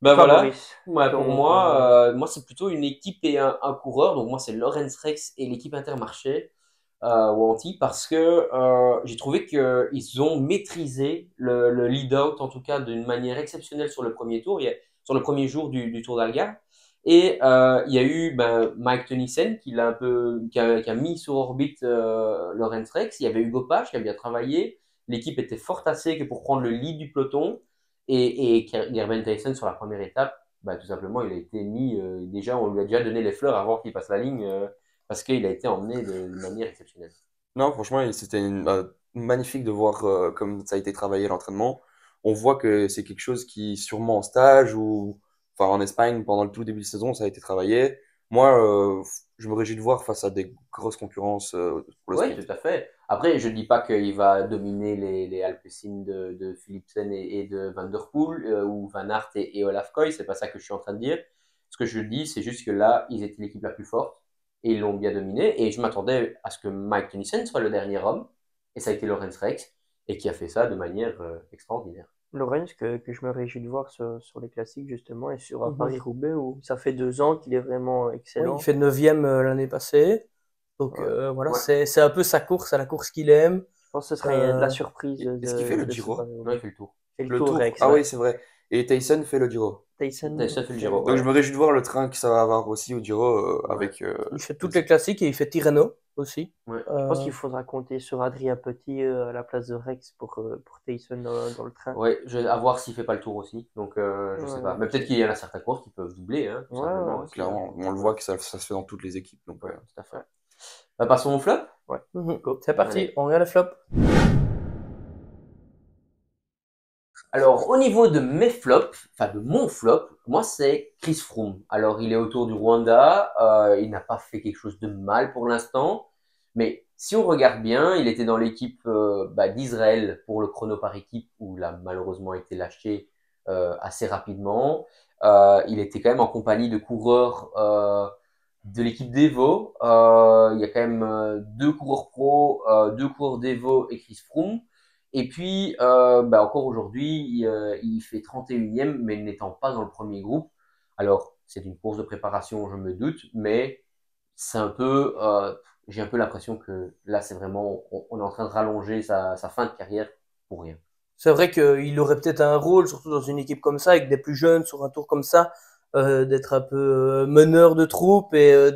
Ben Toi, voilà. Boris, Ouais, pour ton- moi, c'est plutôt une équipe et un coureur. Donc moi, c'est Lorenz Rex et l'équipe Intermarché Wanty parce que j'ai trouvé qu'ils ont maîtrisé le lead-out, en tout cas d'une manière exceptionnelle sur le premier tour, sur le premier jour du Tour d'Algarve. Et il y a eu Mike Tennyson qui a mis sur orbite Lorenz Rex. Il y avait Hugo Page qui a bien travaillé. L'équipe était fort assez que pour prendre le lead du peloton. Et Gerben Tyson sur la première étape, tout simplement, il a été mis, déjà, on lui a déjà donné les fleurs avant qu'il passe la ligne, parce qu'il a été emmené de manière exceptionnelle. Non, franchement, c'était magnifique de voir comme ça a été travaillé l'entraînement. On voit que c'est quelque chose qui, sûrement en stage ou enfin en Espagne, pendant le tout début de saison, ça a été travaillé. Moi, je me réjouis de voir face à des grosses concurrences pour le Oui, sprint. tout à fait. Après, je ne dis pas qu'il va dominer les Alpecin de Philipsen et de Van Der Poel, ou Van Aert et Olaf Koy, c'est pas ça que je suis en train de dire. Ce que je dis, c'est juste que là, ils étaient l'équipe la plus forte et ils l'ont bien dominé. Et je m'attendais à ce que Mike Tennyson soit le dernier homme, et ça a été Lorenz Rex, et qui a fait ça de manière extraordinaire. Lorenz, que je me réjouis de voir sur les classiques, justement, et sur Mhm. Paris-Roubaix, où ça fait 2 ans qu'il est vraiment Oui, excellent. il fait 9e l'année passée. Donc Ouais. voilà, Ouais. c'est un peu sa course, à la course qu'il aime. Je pense que ce serait la Euh, surprise Est-ce qu'il fait le de ce Giro? Non, il fait le tour. C'est le Le Tour Tour? Rex, Ah ouais. oui, c'est vrai. Et Tyson fait le Giro. Tyson Ça fait le fait Giro, Donc ouais. je me réjouis de voir le train que ça va avoir aussi au Giro Ouais. avec. il fait toutes les classiques et il fait Tirreno aussi. Ouais. Je pense Euh, qu'il faudra compter sur Adrien Petit à la place de Rex pour Tyson dans le train. Ouais, à voir s'il fait pas le tour aussi. Donc, je sais pas. Ouais, Mais peut-être qu'il y en a certaines courses qui peuvent doubler, hein, tout ouais, simplement ouais. aussi. Clairement, on le voit que ça se fait dans toutes les équipes. Donc, Ouais, tout à fait. Bah, passons au flop. Ouais. C'est parti, Allez. on regarde le flop. Alors, au niveau de mes flops, enfin de mon flop, moi c'est Chris Froome. Alors, il est autour du Rwanda, il n'a pas fait quelque chose de mal pour l'instant, mais si on regarde bien, il était dans l'équipe d'Israël pour le chrono par équipe, où il a malheureusement été lâché assez rapidement. Il était quand même en compagnie de coureurs de l'équipe d'Evo. Il y a quand même 2 coureurs pro, 2 coureurs d'Evo et Chris Froome. Et puis, encore aujourd'hui, il fait 31e, mais n'étant pas dans le premier groupe. Alors, c'est une course de préparation, je me doute, mais c'est un peu, j'ai un peu l'impression que là, c'est vraiment, on est en train de rallonger sa fin de carrière pour rien. C'est vrai qu'il aurait peut-être un rôle, surtout dans une équipe comme ça, avec des plus jeunes sur un tour comme ça, d'être un peu meneur de troupe et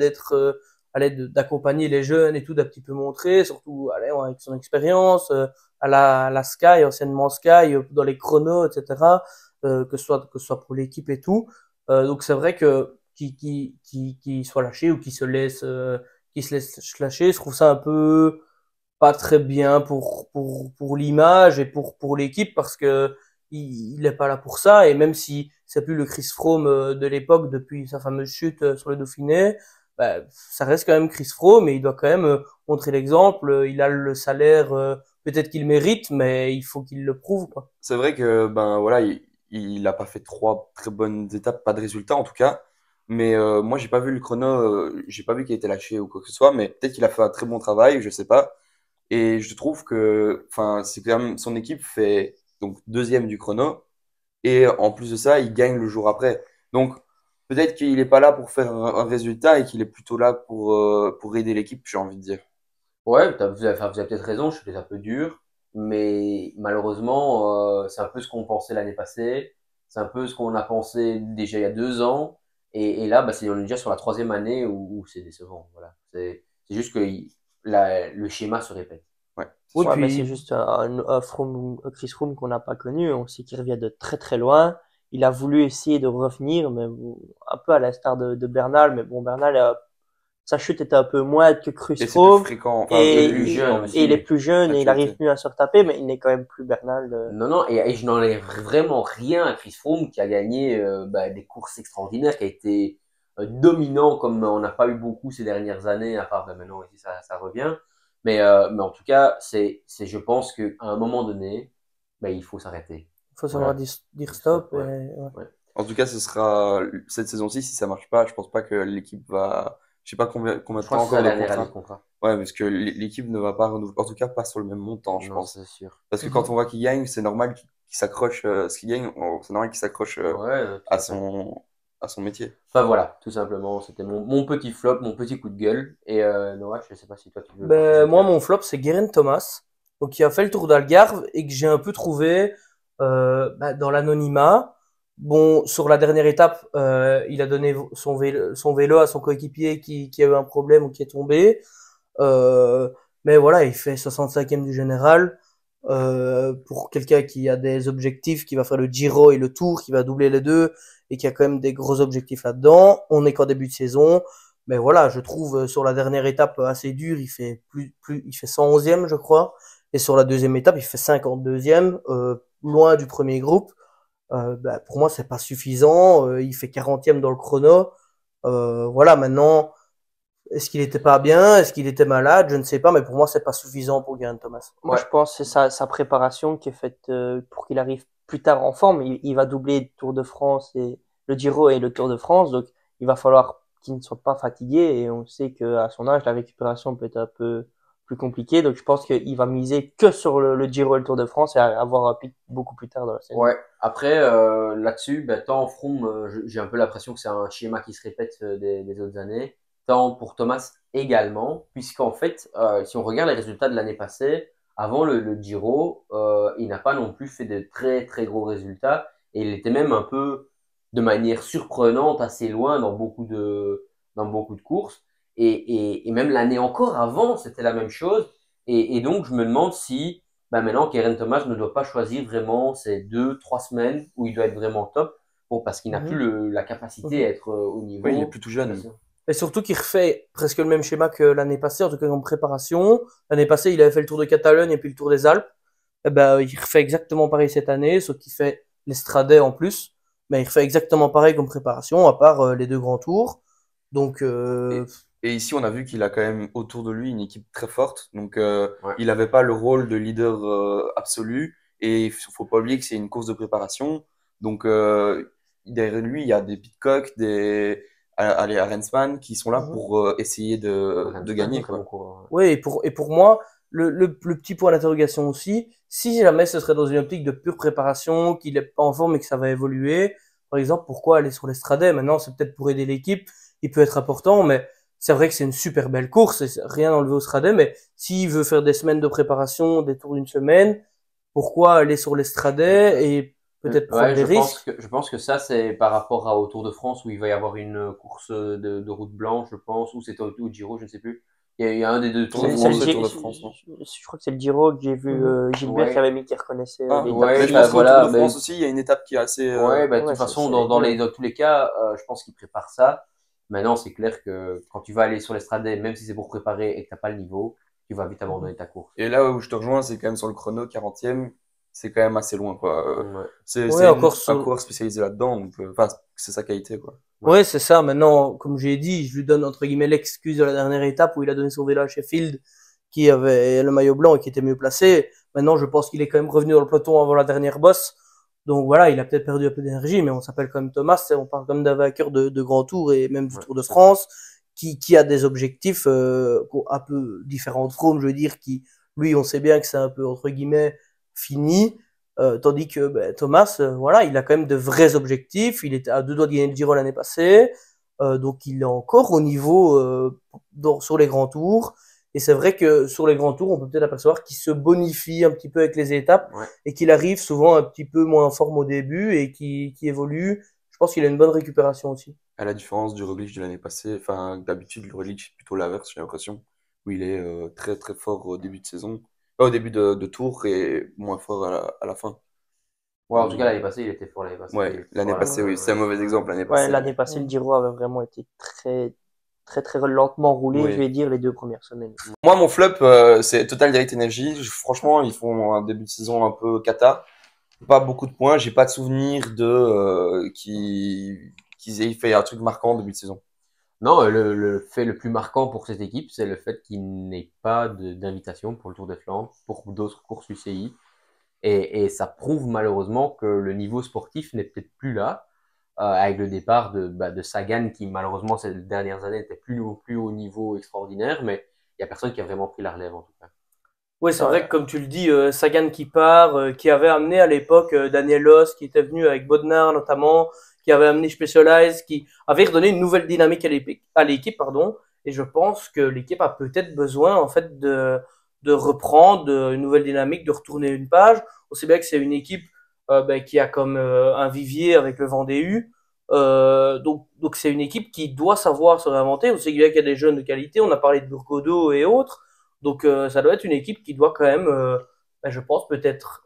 d'accompagner les jeunes et tout, d'un petit peu montrer, surtout allez, ouais, avec son expérience, à la Sky, anciennement Sky, dans les chronos, etc., que ce soit pour l'équipe et tout. Donc c'est vrai que qui soit lâché ou qui se laisse lâcher, je trouve ça un peu pas très bien pour l'image et pour l'équipe parce que il est pas là pour ça et même si c'est plus le Chris Froome de l'époque depuis sa fameuse chute sur le Dauphiné, bah, ça reste quand même Chris Froome et il doit quand même montrer l'exemple. Il a le salaire peut-être qu'il mérite, mais il faut qu'il le prouve quoi. c'est vrai que ben voilà, il a pas fait 3 très bonnes étapes, pas de résultats en tout cas. Mais moi, j'ai pas vu le chrono, j'ai pas vu qu'il a été lâché ou quoi que ce soit. Mais peut-être qu'il a fait un très bon travail, je sais pas. Et je trouve que, enfin, c'est quand même son équipe fait donc deuxième du chrono. Et en plus de ça, il gagne le jour après. Donc peut-être qu'il est pas là pour faire un résultat et qu'il est plutôt là pour aider l'équipe, j'ai envie de dire. Ouais, vous avez peut-être raison, je suis peut-être un peu dur, mais malheureusement, c'est un peu ce qu'on pensait l'année passée, c'est un peu ce qu'on a pensé déjà il y a 2 ans, et là, on est déjà sur la troisième année où c'est décevant. Voilà, c'est juste que le schéma se répète. Ouais, c'est Oui, sûr. Ouais, mais c'est puis juste un Chris Froome qu'on n'a pas connu. On sait qu'il revient de très très loin. Il a voulu essayer de revenir, mais bon, un peu à l'instar de Bernal. Mais bon, Bernal, sa chute était un peu moindre que Chris Et c'est plus Froome. fréquent, enfin un peu Et Et, plus plus jeune dans et il est aussi. plus jeune et il arrive l'actualité. mieux à se retaper, mais il n'est quand même plus Bernal. Non, non, et je n'enlève vraiment rien à Chris Froome qui a gagné des courses extraordinaires, qui a été dominant comme on n'a pas eu beaucoup ces dernières années, à part maintenant ici ça revient. Mais en tout cas, je pense qu'à un moment donné, il faut s'arrêter. il faut savoir Voilà. dire stop. Et, Ouais, ouais. ouais. En tout cas, ce sera cette saison-ci, si ça marche pas, je pense pas que l'équipe va, je sais pas combien Je de crois temps que c'est sa encore de dernière année de contrat. contrat. Ouais, parce que l'équipe ne va pas renouveler, en tout cas pas sur le même montant, je Non, pense. c'est sûr. Parce que quand Mhm. on voit qu'il gagne, c'est normal qu'il s'accroche, ce qu'il gagne, c'est normal qu'il s'accroche Ouais, tout à à fait. son métier. Enfin voilà, tout simplement, c'était mon petit flop, mon petit coup de gueule. Et Noah, je sais pas si toi tu veux partager Ben, le moi, tien. mon flop, c'est Guerin Thomas, donc qui a fait le Tour d'Algarve et que j'ai un peu trouvé dans l'anonymat. Bon, sur la dernière étape, il a donné son vélo à son coéquipier qui a eu un problème ou qui est tombé. Mais voilà, il fait 65e du général. Pour quelqu'un qui a des objectifs, qui va faire le Giro et le Tour, qui va doubler les deux et qui a quand même des gros objectifs là-dedans. On est qu'en début de saison. Mais voilà, je trouve sur la dernière étape assez dure, il fait 111e, je crois. Et sur la deuxième étape, il fait 52e, loin du premier groupe. Pour moi, c'est pas suffisant. Il fait 40e dans le chrono. Voilà, maintenant, est-ce qu'il était pas bien? Est-ce qu'il était malade? Je ne sais pas, mais pour moi, c'est pas suffisant pour Geraint Thomas. Moi, Ouais, je pense que c'est sa préparation qui est faite pour qu'il arrive plus tard en forme. Il va doubler le Tour de France et le Giro et le Tour de France, donc il va falloir qu'il ne soit pas fatigué. Et on sait qu'à son âge, la récupération peut être plus compliqué. Donc je pense qu'il va miser que sur le Giro et le Tour de France et avoir un pic beaucoup plus tard dans la saison. Ouais. Après, là-dessus, tant Froome, j'ai un peu l'impression que c'est un schéma qui se répète des autres années. Tant pour Thomas également, puisqu'en fait, si on regarde les résultats de l'année passée, avant le Giro, il n'a pas non plus fait de très très gros résultats et il était même un peu de manière surprenante assez loin dans beaucoup de courses. Et même l'année encore avant, c'était la même chose. Et donc, je me demande si maintenant, Keren Thomas ne doit pas choisir vraiment ces 2, 3 semaines où il doit être vraiment top parce qu'il n'a Mhm. plus la capacité à être au niveau. Oui, il est plus tout jeune. Et surtout qu'il refait presque le même schéma que l'année passée, en tout cas en préparation. L'année passée, il avait fait le Tour de Catalogne et puis le Tour des Alpes. Eh ben, il refait exactement pareil cette année, sauf qu'il fait l'Estradais en plus. Mais il refait exactement pareil comme préparation, à part les 2 grands tours. Donc, Et ici, on a vu qu'il a quand même autour de lui une équipe très forte. Donc, Ouais. il n'avait pas le rôle de leader absolu. Et il faut pas oublier que c'est une course de préparation. Donc, derrière lui, il y a des Pidcock, des Arensman qui sont là Mhm. pour essayer de gagner, Très quoi. bon coureur. ouais, et pour moi, le petit point d'interrogation aussi, si jamais ce serait dans une optique de pure préparation, qu'il est pas en forme et que ça va évoluer, par exemple, pourquoi aller sur l'Estradais? Maintenant, c'est peut-être pour aider l'équipe, il peut être important, mais c'est vrai que c'est une super belle course, et rien enlevé au Stradais, mais s'il veut faire des semaines de préparation, des tours d'une semaine, pourquoi aller sur l'Estradais et peut-être prendre Ouais, des risques? je pense que ça, c'est par rapport au Tour de France où il va y avoir une course de route blanche, je pense, ou c'était au Giro, je ne sais plus. Il y a un des deux Tour de tours. C'est le France et Tour de Giro, France, non? je crois que c'est le Giro que j'ai vu Mhm. Gilbert qui Ouais, avait mis qui reconnaissait Ah, l'étape ouais, mais je finish. pense qu'au Tour voilà, de France aussi, il y a une étape qui est assez. ouais, de Ouais, toute façon, c'est les deux. dans tous les cas, je pense qu'ils préparent ça. Maintenant, c'est clair que quand tu vas aller sur l'estrade, même si c'est pour préparer et que t'as pas le niveau, tu vas vite Mhm. abandonner ta course. Et là où je te rejoins, c'est quand même sur le chrono, 40e, c'est quand même assez loin, quoi. Ouais. Ouais, encore Un sur, coureur spécialisé là-dedans, donc, enfin, c'est sa qualité, quoi. Ouais. ouais, c'est ça. Maintenant, comme j'ai dit, je lui donne entre guillemets l'excuse de la dernière étape où il a donné son vélo à Sheffield, qui avait le maillot blanc et qui était mieux placé. Maintenant, je pense qu'il est quand même revenu dans le peloton avant la dernière bosse. Donc voilà, il a peut-être perdu un peu d'énergie, mais on s'appelle quand même Thomas. On parle comme d'un vainqueur de Grand Tour et même du Ouais, Tour de c'est ça. France, qui a des objectifs un peu différents de Froome, je veux dire, qui lui, on sait bien que c'est un peu entre guillemets fini. Tandis que Thomas, voilà, il a quand même de vrais objectifs. Il était à 2 doigts de gagner le Giro l'année passée, donc il est encore au niveau sur les grands tours. Et c'est vrai que sur les grands tours, on peut peut-être apercevoir qu'il se bonifie un petit peu avec les étapes Ouais. et qu'il arrive souvent un petit peu moins en forme au début et qui évolue. Je pense qu'il a une bonne récupération aussi. À la différence du Roglic de l'année passée, enfin, d'habitude, le Roglic, c'est plutôt l'inverse, j'ai l'impression, où il est très très fort au début de saison, au début de tour et moins fort à la fin. Ouais, en tout cas, l'année passée, il était fort l'année passée. Il Ouais, était l'année fort à la passée, fin, oui, c'est un mauvais exemple l'année Ouais, passée. l'année passée, le Giro avait vraiment été très lentement roulé, je Oui. vais dire, les 2 premières semaines. Moi, mon flop, c'est Total Direct Energy. Franchement, ils font un début de saison un peu cata. Pas beaucoup de points. J'ai pas de souvenir de qu'ils aient fait un truc marquant en début de saison. Non, le fait le plus marquant pour cette équipe, c'est le fait qu'il n'ait pas d'invitation pour le Tour de Flandre, pour d'autres courses UCI. Et ça prouve malheureusement que le niveau sportif n'est peut-être plus là, avec le départ de Sagan, qui malheureusement ces dernières années n'était plus au niveau extraordinaire, mais il y a personne qui a vraiment pris la relève en tout cas. Ouais, c'est Ouais. vrai que comme tu le dis, Sagan qui part, qui avait amené à l'époque Daniel Oss, qui était venu avec Bodnar notamment, qui avait amené Specialized, qui avait redonné une nouvelle dynamique à l'équipe, pardon. Et je pense que l'équipe a peut-être besoin en fait de reprendre une nouvelle dynamique, de retourner une page. On sait bien que c'est une équipe qui a comme un vivier avec le Vendée U. Donc c'est une équipe qui doit savoir se réinventer. On sait bien qu'il y a des jeunes de qualité. On a parlé de Burgodo et autres. Donc ça doit être une équipe qui doit quand même, je pense peut-être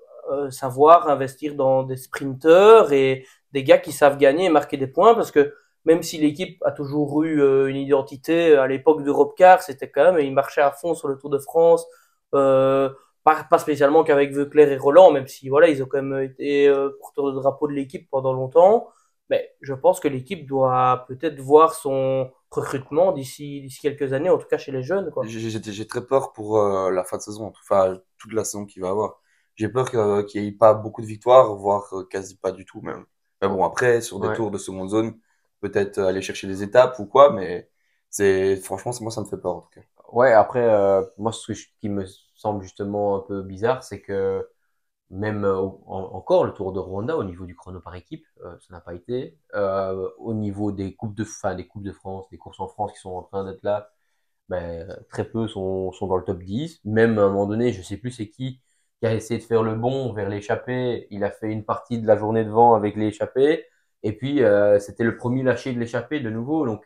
savoir investir dans des sprinteurs et des gars qui savent gagner et marquer des points parce que même si l'équipe a toujours eu une identité à l'époque d'Europecar, c'était quand même, ils marchaient à fond sur le Tour de France, pas spécialement qu'avec Veuclair et Roland, même si voilà, ils ont quand même été porteurs de drapeau de l'équipe pendant longtemps. Mais je pense que l'équipe doit peut-être voir son recrutement d'ici quelques années, en tout cas chez les jeunes, quoi. J'ai très peur pour la fin de saison, enfin toute la saison qu'il va avoir. J'ai peur qu'il n'y ait pas beaucoup de victoires, voire quasi pas du tout même. Mais bon, après, sur des Ouais. tours de seconde zone, peut-être aller chercher des étapes ou quoi, mais franchement, moi ça me fait peur en tout cas. Ouais, après, moi, qui me semble justement un peu bizarre, c'est que même encore le Tour de Rwanda au niveau du chrono par équipe, ça n'a pas été. Au niveau des coupes de France, des courses en France qui sont en train d'être là, ben, très peu sont dans le top 10. Même à un moment donné, je sais plus c'est qui a essayé de faire le bond vers l'échappée. Il a fait une partie de la journée devant avec l'échappée. Et puis, c'était le premier lâché de l'échappée de nouveau. Donc,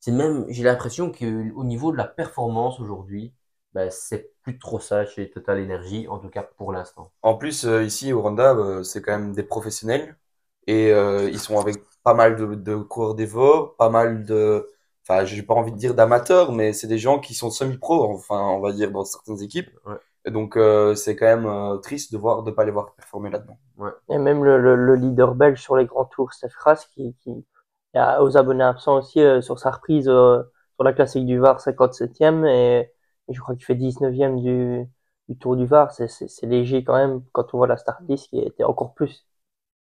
j'ai l'impression qu'au niveau de la performance aujourd'hui, ben, c'est plus trop ça chez Total Energy, en tout cas pour l'instant. En plus, ici au Rwanda, c'est quand même des professionnels et ils sont avec pas mal de coureurs d'Evo, pas mal de, enfin, j'ai pas envie de dire d'amateurs, mais c'est des gens qui sont semi-pro, enfin, on va dire dans certaines équipes. Ouais, Et donc, c'est quand même triste de pas les voir performer là-dedans. ouais. Et même le leader belge sur les grands tours, Stef Kras, qui a aux abonnés absents aussi sur sa reprise sur la classique du Var, 57e, et je crois qu'il fait 19e du Tour du Var. C'est léger quand même quand on voit la start list qui était encore plus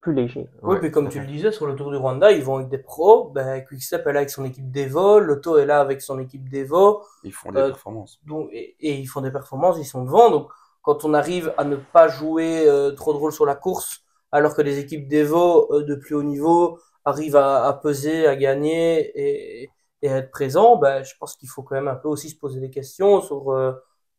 léger. Oui, Ouais, puis tout comme à tu le fait. disais, sur le Tour du Rwanda, ils vont avec des pros. Ben, Quickstep est là avec son équipe d'Evo, Lotto est là avec son équipe d'Evo. Ils font des Euh, performances. donc, et ils font des performances, ils sont devant. Donc, quand on arrive à ne pas jouer trop de rôle sur la course, alors que les équipes d'Evo de plus haut niveau arrivent à peser, à gagner et à être présents, ben, je pense qu'il faut quand même un peu aussi se poser des questions sur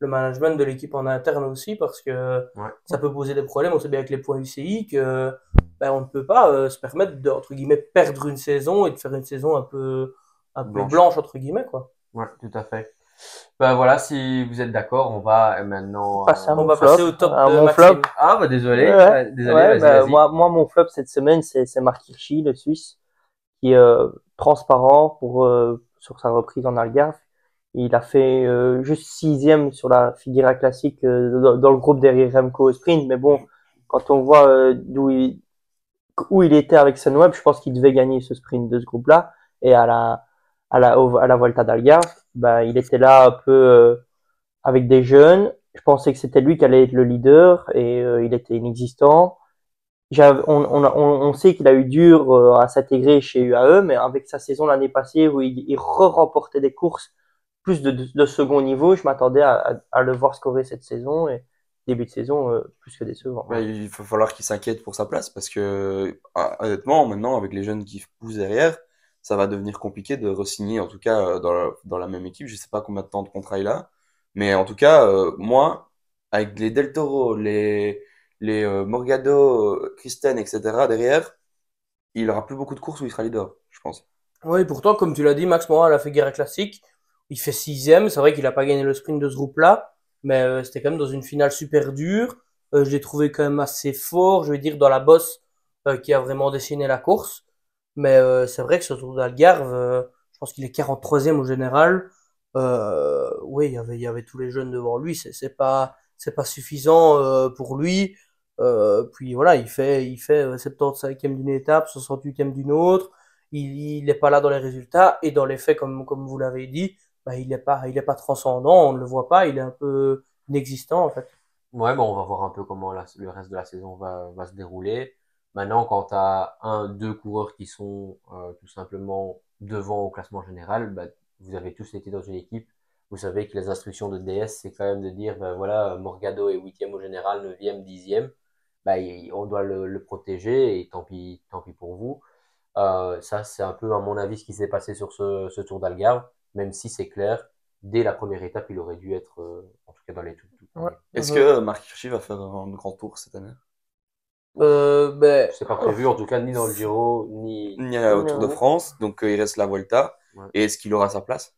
le management de l'équipe en interne aussi, parce que Ouais. ça peut poser des problèmes. On sait bien avec les points UCI que ben, on ne peut pas se permettre de, entre guillemets, perdre une saison et de faire une saison un peu Blanche. blanche, entre guillemets, quoi. Ouais, tout à fait. Ben voilà, si vous êtes d'accord, on va maintenant. Passer à On mon va flop. passer au top À de mon flop. Maxime. Ah, bah désolé, Ouais, désolé, ouais, vas-y, bah, vas-y. mon flop cette semaine, c'est Marc Hirschi, le Suisse, qui est transparent sur sa reprise en Algarve. Il a fait juste 6e sur la Figueira classique dans le groupe derrière Remco au sprint, mais bon, quand on voit où il était avec Sunweb, je pense qu'il devait gagner ce sprint de ce groupe-là. Et à la Volta d'Algarve, bah, il était là un peu avec des jeunes. Je pensais que c'était lui qui allait être le leader et il était inexistant. On sait qu'il a eu dur à s'intégrer chez UAE, mais avec sa saison l'année passée où il remportait des courses plus de second niveau, je m'attendais à le voir scorer cette saison et début de saison plus que décevant. Ben, il va falloir qu'il s'inquiète pour sa place parce que, honnêtement, maintenant, avec les jeunes qui poussent derrière, ça va devenir compliqué de re-signer, en tout cas, dans la même équipe. Je sais pas combien de temps de contrat il a. Mais en tout cas, moi, avec les Del Toro, les Morgado, Christen, etc., derrière, il aura plus beaucoup de courses où il sera leader, je pense. Oui, pourtant, comme tu l'as dit, Max Morin a fait Guerre classique. Il fait 6e. C'est vrai qu'il a pas gagné le sprint de ce groupe-là, mais c'était quand même dans une finale super dure. Je l'ai trouvé quand même assez fort, je vais dire, dans la bosse qui a vraiment dessiné la course. Mais c'est vrai que ce Tour d'Algarve, je pense qu'il est 43e au général. Oui, il y avait tous les jeunes devant lui. C'est pas suffisant pour lui. Puis voilà, il fait 75e d'une étape, 68e d'une autre. Il est pas là dans les résultats et dans les faits, comme vous l'avez dit, bah, il est pas transcendant. On ne le voit pas. Il est un peu inexistant en fait. Ouais, bon, on va voir un peu comment le reste de la saison va se dérouler. Maintenant, quand tu as deux coureurs qui sont tout simplement devant au classement général, bah, vous avez tous été dans une équipe. Vous savez que les instructions de DS, c'est quand même de dire, ben voilà, Morgado est 8e au général, 9e, 10e. Bah, on doit le protéger et tant pis pour vous. Ça, c'est un peu, à mon avis, ce qui s'est passé sur ce Tour d'Algarve, même si c'est clair, dès la première étape, il aurait dû être, en tout cas dans les tout Ouais. premiers. Est-ce que Marc Hirschi va faire un grand tour cette année? Ben, C'est pas prévu, en tout cas, ni dans le Giro, ni. Il y a au Tour de Non. France, donc il reste la Volta. Ouais, Et est-ce qu'il aura sa place?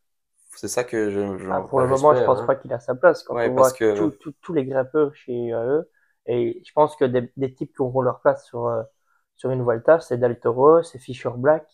C'est ça que Ah, pour bah, le moment, je j'espère, pense hein. pas qu'il a sa place quand Ouais, on parce voit que tous les grimpeurs chez UAE. Et je pense que des types qui auront leur place sur une Vuelta, c'est Del Toro, c'est Fisher Black,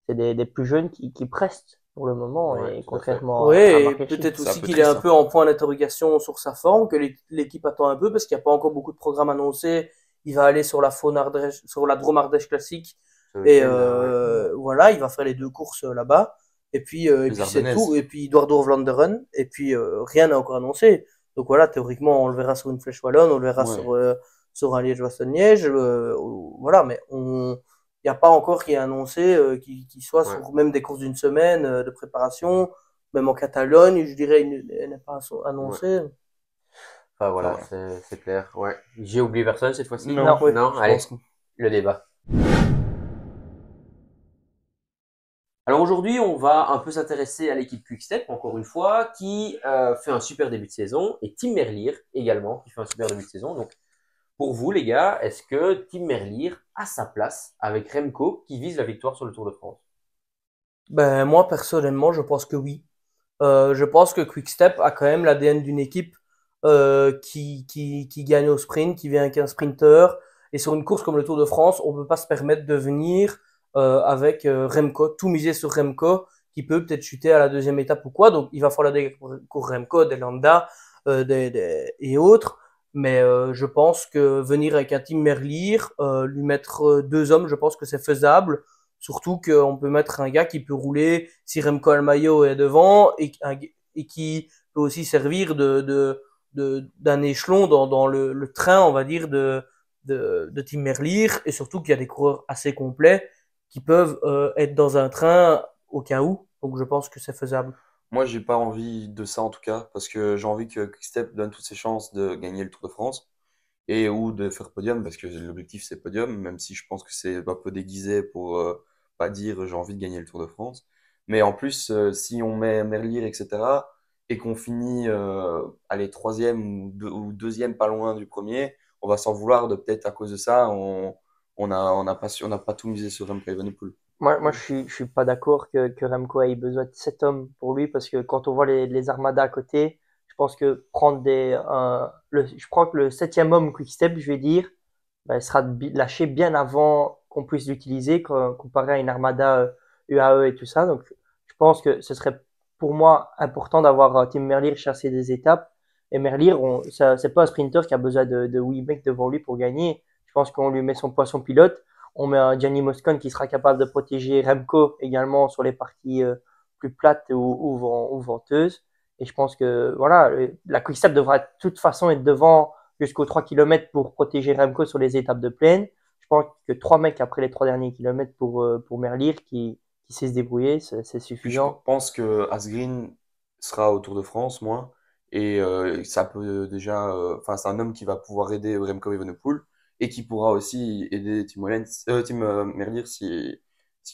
c'est des plus jeunes qui prestent pour le moment Ouais, et tout à fait. contrairement oui, à et Mark Hirschi. peut-être c'est un aussi peu qu'il est un triste, hein. peu en point d'interrogation sur sa forme, que l'équipe attend un peu parce qu'il n'y a pas encore beaucoup de programmes annoncés. Il va aller sur la Faune Ardèche, sur la Drôme Ardèche classique Ce et week-end, là, ouais. voilà, il va faire les deux courses là-bas. Et Les puis c'est Ardennaises. tout. Et puis Eduardo Vlanderen. Et puis rien n'est encore annoncé. Donc voilà, théoriquement, on le verra sur une Flèche Wallonne, on le verra Ouais. sur un Liège-Bastogne-Liège. Voilà, mais il n'y a pas encore qui est annoncé qui soit Ouais. sur même des courses d'une semaine de préparation. Même en Catalogne, je dirais, elle n'est pas annoncée. Enfin voilà, Enfin, c'est clair. Ouais. J'ai oublié personne cette fois-ci. Non, oui, Non, je allez, pense que- le débat. Alors aujourd'hui, on va un peu s'intéresser à l'équipe Quickstep, encore une fois, qui fait un super début de saison, et Tim Merlier également, qui fait un super début de saison. Donc pour vous, les gars, est-ce que Tim Merlier a sa place avec Remco, qui vise la victoire sur le Tour de France? Ben, moi, personnellement, je pense que oui. Je pense que Quickstep a quand même l'ADN d'une équipe qui gagne au sprint, qui vient avec un sprinter. Et sur une course comme le Tour de France, on peut pas se permettre de venir avec Remco, tout miser sur Remco, qui peut peut-être chuter à la deuxième étape ou quoi. Donc, il va falloir des cours Remco, des Landa et autres. Mais je pense que venir avec un team Merlier, lui mettre 2 hommes, je pense que c'est faisable. Surtout qu'on peut mettre un gars qui peut rouler si Remco Almayo est devant et qui peut aussi servir d'un échelon dans le train, on va dire, de Tim Merlier. Et surtout qu'il y a des coureurs assez complets qui peuvent être dans un train au cas où. Donc je pense que c'est faisable. Moi, j'ai pas envie de ça en tout cas, parce que j'ai envie que Quickstep donne toutes ses chances de gagner le Tour de France et ou de faire podium, parce que l'objectif c'est podium, même si je pense que c'est un peu déguisé pour pas dire j'ai envie de gagner le Tour de France. Mais en plus, si on met Merlier, etc., et qu'on finit allez, troisième ou deuxième pas loin du premier, on va s'en vouloir de peut-être à cause de ça, on n'a pas tout misé sur Remco Evenepoel. Moi, je suis pas d'accord que Remco ait besoin de 7 hommes pour lui parce que quand on voit les armadas à côté, je pense que je crois que le septième homme Quickstep, je vais dire, ben, il sera lâché bien avant qu'on puisse l'utiliser comparé à une armada UAE et tout ça. Donc, je pense que ce serait pour moi important d'avoir Tim Merlier chasser des étapes. Et Merlier, c'est pas un sprinter qui a besoin de 8 mecs devant lui pour gagner. Je pense qu'on lui met son poisson pilote. On met un Gianni Moscon qui sera capable de protéger Remco également sur les parties plus plates ou venteuses. Et je pense que voilà, la Quickstep devra de toute façon être devant jusqu'aux 3 kilomètres pour protéger Remco sur les étapes de plaine. Je pense que 3 mecs après les 3 derniers kilomètres pour Merlier qui sait se débrouiller, c'est Puis je suffisant. pense que Asgreen sera au Tour de France, moi, et ça peut déjà, enfin c'est un homme qui va pouvoir aider Remco Evenepoel et qui pourra aussi aider Tim Merlier si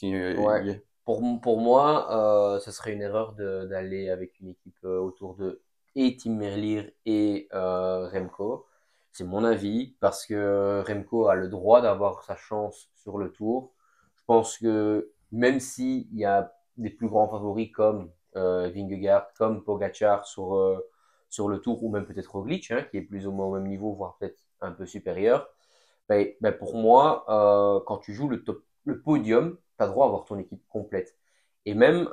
Ouais. il y est. Pour moi, ce serait une erreur d'aller avec une équipe autour de et Tim Merlier et Remco. C'est mon avis, parce que Remco a le droit d'avoir sa chance sur le tour. Je pense que même s'il y a des plus grands favoris comme Vingegaard, comme Pogacar sur le tour, ou même peut-être Roglic, hein, qui est plus ou moins au même niveau, voire peut-être un peu supérieur, ben pour moi, quand tu joues le podium, tu as droit à avoir ton équipe complète. Et même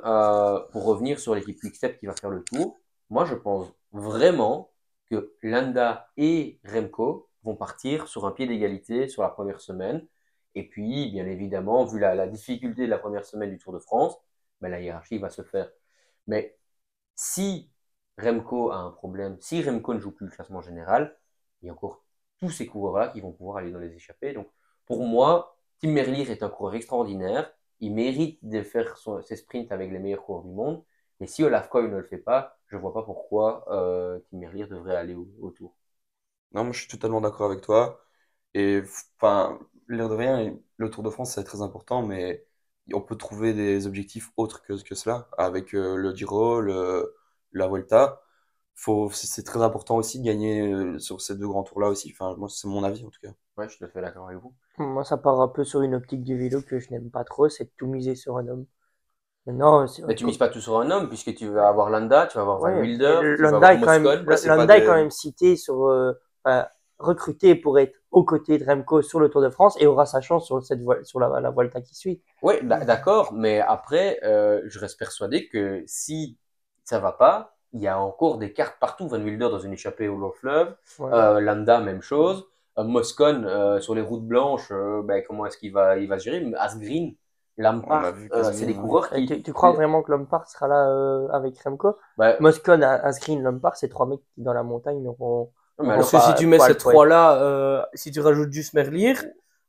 pour revenir sur l'équipe Quickstep qui va faire le tour, moi je pense vraiment que Landa et Remco vont partir sur un pied d'égalité sur la première semaine. Et puis, bien évidemment, vu la difficulté de la première semaine du Tour de France, ben, la hiérarchie va se faire. Mais si Remco a un problème, si Remco ne joue plus le classement général, il y a encore tous ces coureurs-là qui vont pouvoir aller dans les échappées. Donc, pour moi, Tim Merlier est un coureur extraordinaire. Il mérite de faire ses sprints avec les meilleurs coureurs du monde. Mais si Olaf Koy ne le fait pas, je ne vois pas pourquoi Tim Merlier devrait aller au Tour. Non, moi je suis totalement d'accord avec toi. Et enfin, l'air de rien, le Tour de France c'est très important, mais on peut trouver des objectifs autres que cela avec le Giro, la Vuelta. C'est très important aussi de gagner sur ces deux grands tours-là aussi. Enfin, moi, c'est mon avis en tout cas. Ouais, je suis tout à fait d'accord avec vous. Moi, ça part un peu sur une optique du vélo que je n'aime pas trop, c'est de tout miser sur un homme. Maintenant, Mais tu mises pas tout sur un homme, puisque tu vas avoir Landa, tu vas avoir Van ouais, Wilder, tu vas Landa avoir est quand même, Moscon. Ouais, c'est pas Landa est quand des. même cité enfin, recruté pour être aux côtés de Remco sur le Tour de France et aura sa chance sur la Vuelta qui suit. Oui, d'accord, mais après, je reste persuadé que si ça va pas, il y a encore des cartes partout. Van Wilder dans une échappée au long fleuve, Ouais. Landa, même chose, Moscon sur les routes blanches, ben, comment est-ce il va se gérer? Asgreen, On a Lampard, vu c'est des quasiment. coureurs Et qui, tu crois vraiment que Lampard sera là avec Remco? ben, Moscon, Asgreen, Lampard, c'est 3 mecs qui dans la montagne n'auront mais Parce alors, que si tu mets pas ces le poids. trois-là, si tu rajoutes juste Merlier,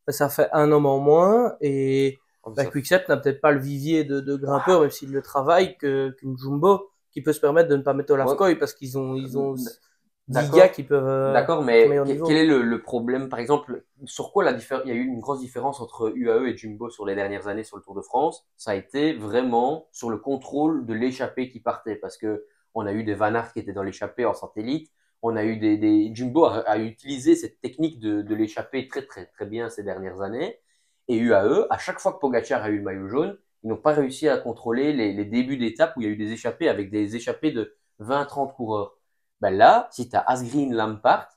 ben, ça fait un homme en moins. Et Oh, ben, ça- Quickstep n'a peut-être pas le vivier de grimpeurs, même s'il le travaille, qu'une Jumbo, qui peut se permettre de ne pas mettre Olaf Ouais. Koy parce qu'ils ont 10 D'accord. gars qui peuvent. D'accord, mais meilleur niveau. quel est le problème? Par exemple, sur quoi il y a eu une grosse différence entre UAE et Jumbo sur les dernières années sur le Tour de France? Ça a été vraiment sur le contrôle de l'échappée qui partait, parce que on a eu des Van Aert qui étaient dans l'échappée en satellite. On a eu Jumbo a utilisé cette technique de l'échappée très très très bien ces dernières années. Et UAE, à chaque fois que Pogacar a eu le maillot jaune, ils n'ont pas réussi à contrôler les débuts d'étape où il y a eu des échappées avec des échappées de 20-30 coureurs. Ben là, si tu as Asgreen, Lampart,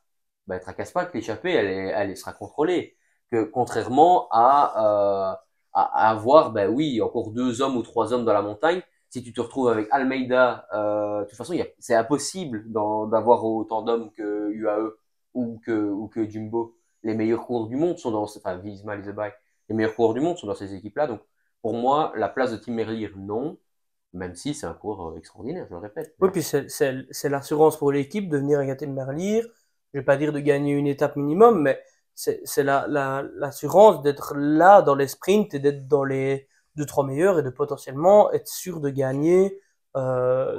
ben tracasse pas que l'échappée, elle sera contrôlée. Que contrairement à avoir, ben oui, encore 2 hommes ou 3 hommes dans la montagne, si tu te retrouves avec Almeida, de toute façon, c'est impossible d'avoir autant d'hommes que UAE ou que Jumbo. Les meilleurs coureurs du monde sont enfin, Visma, Lezebaï, les meilleurs coureurs du monde sont dans ces équipes-là. Donc, pour moi, la place de Tim Merlier, non. Même si c'est un coureur extraordinaire, je le répète. Oui, puis c'est l'assurance pour l'équipe de venir à Merlier. Je vais pas dire de gagner une étape minimum, mais c'est l'assurance d'être là dans les sprints et d'être dans les 2-3 meilleurs et de potentiellement être sûr de gagner ou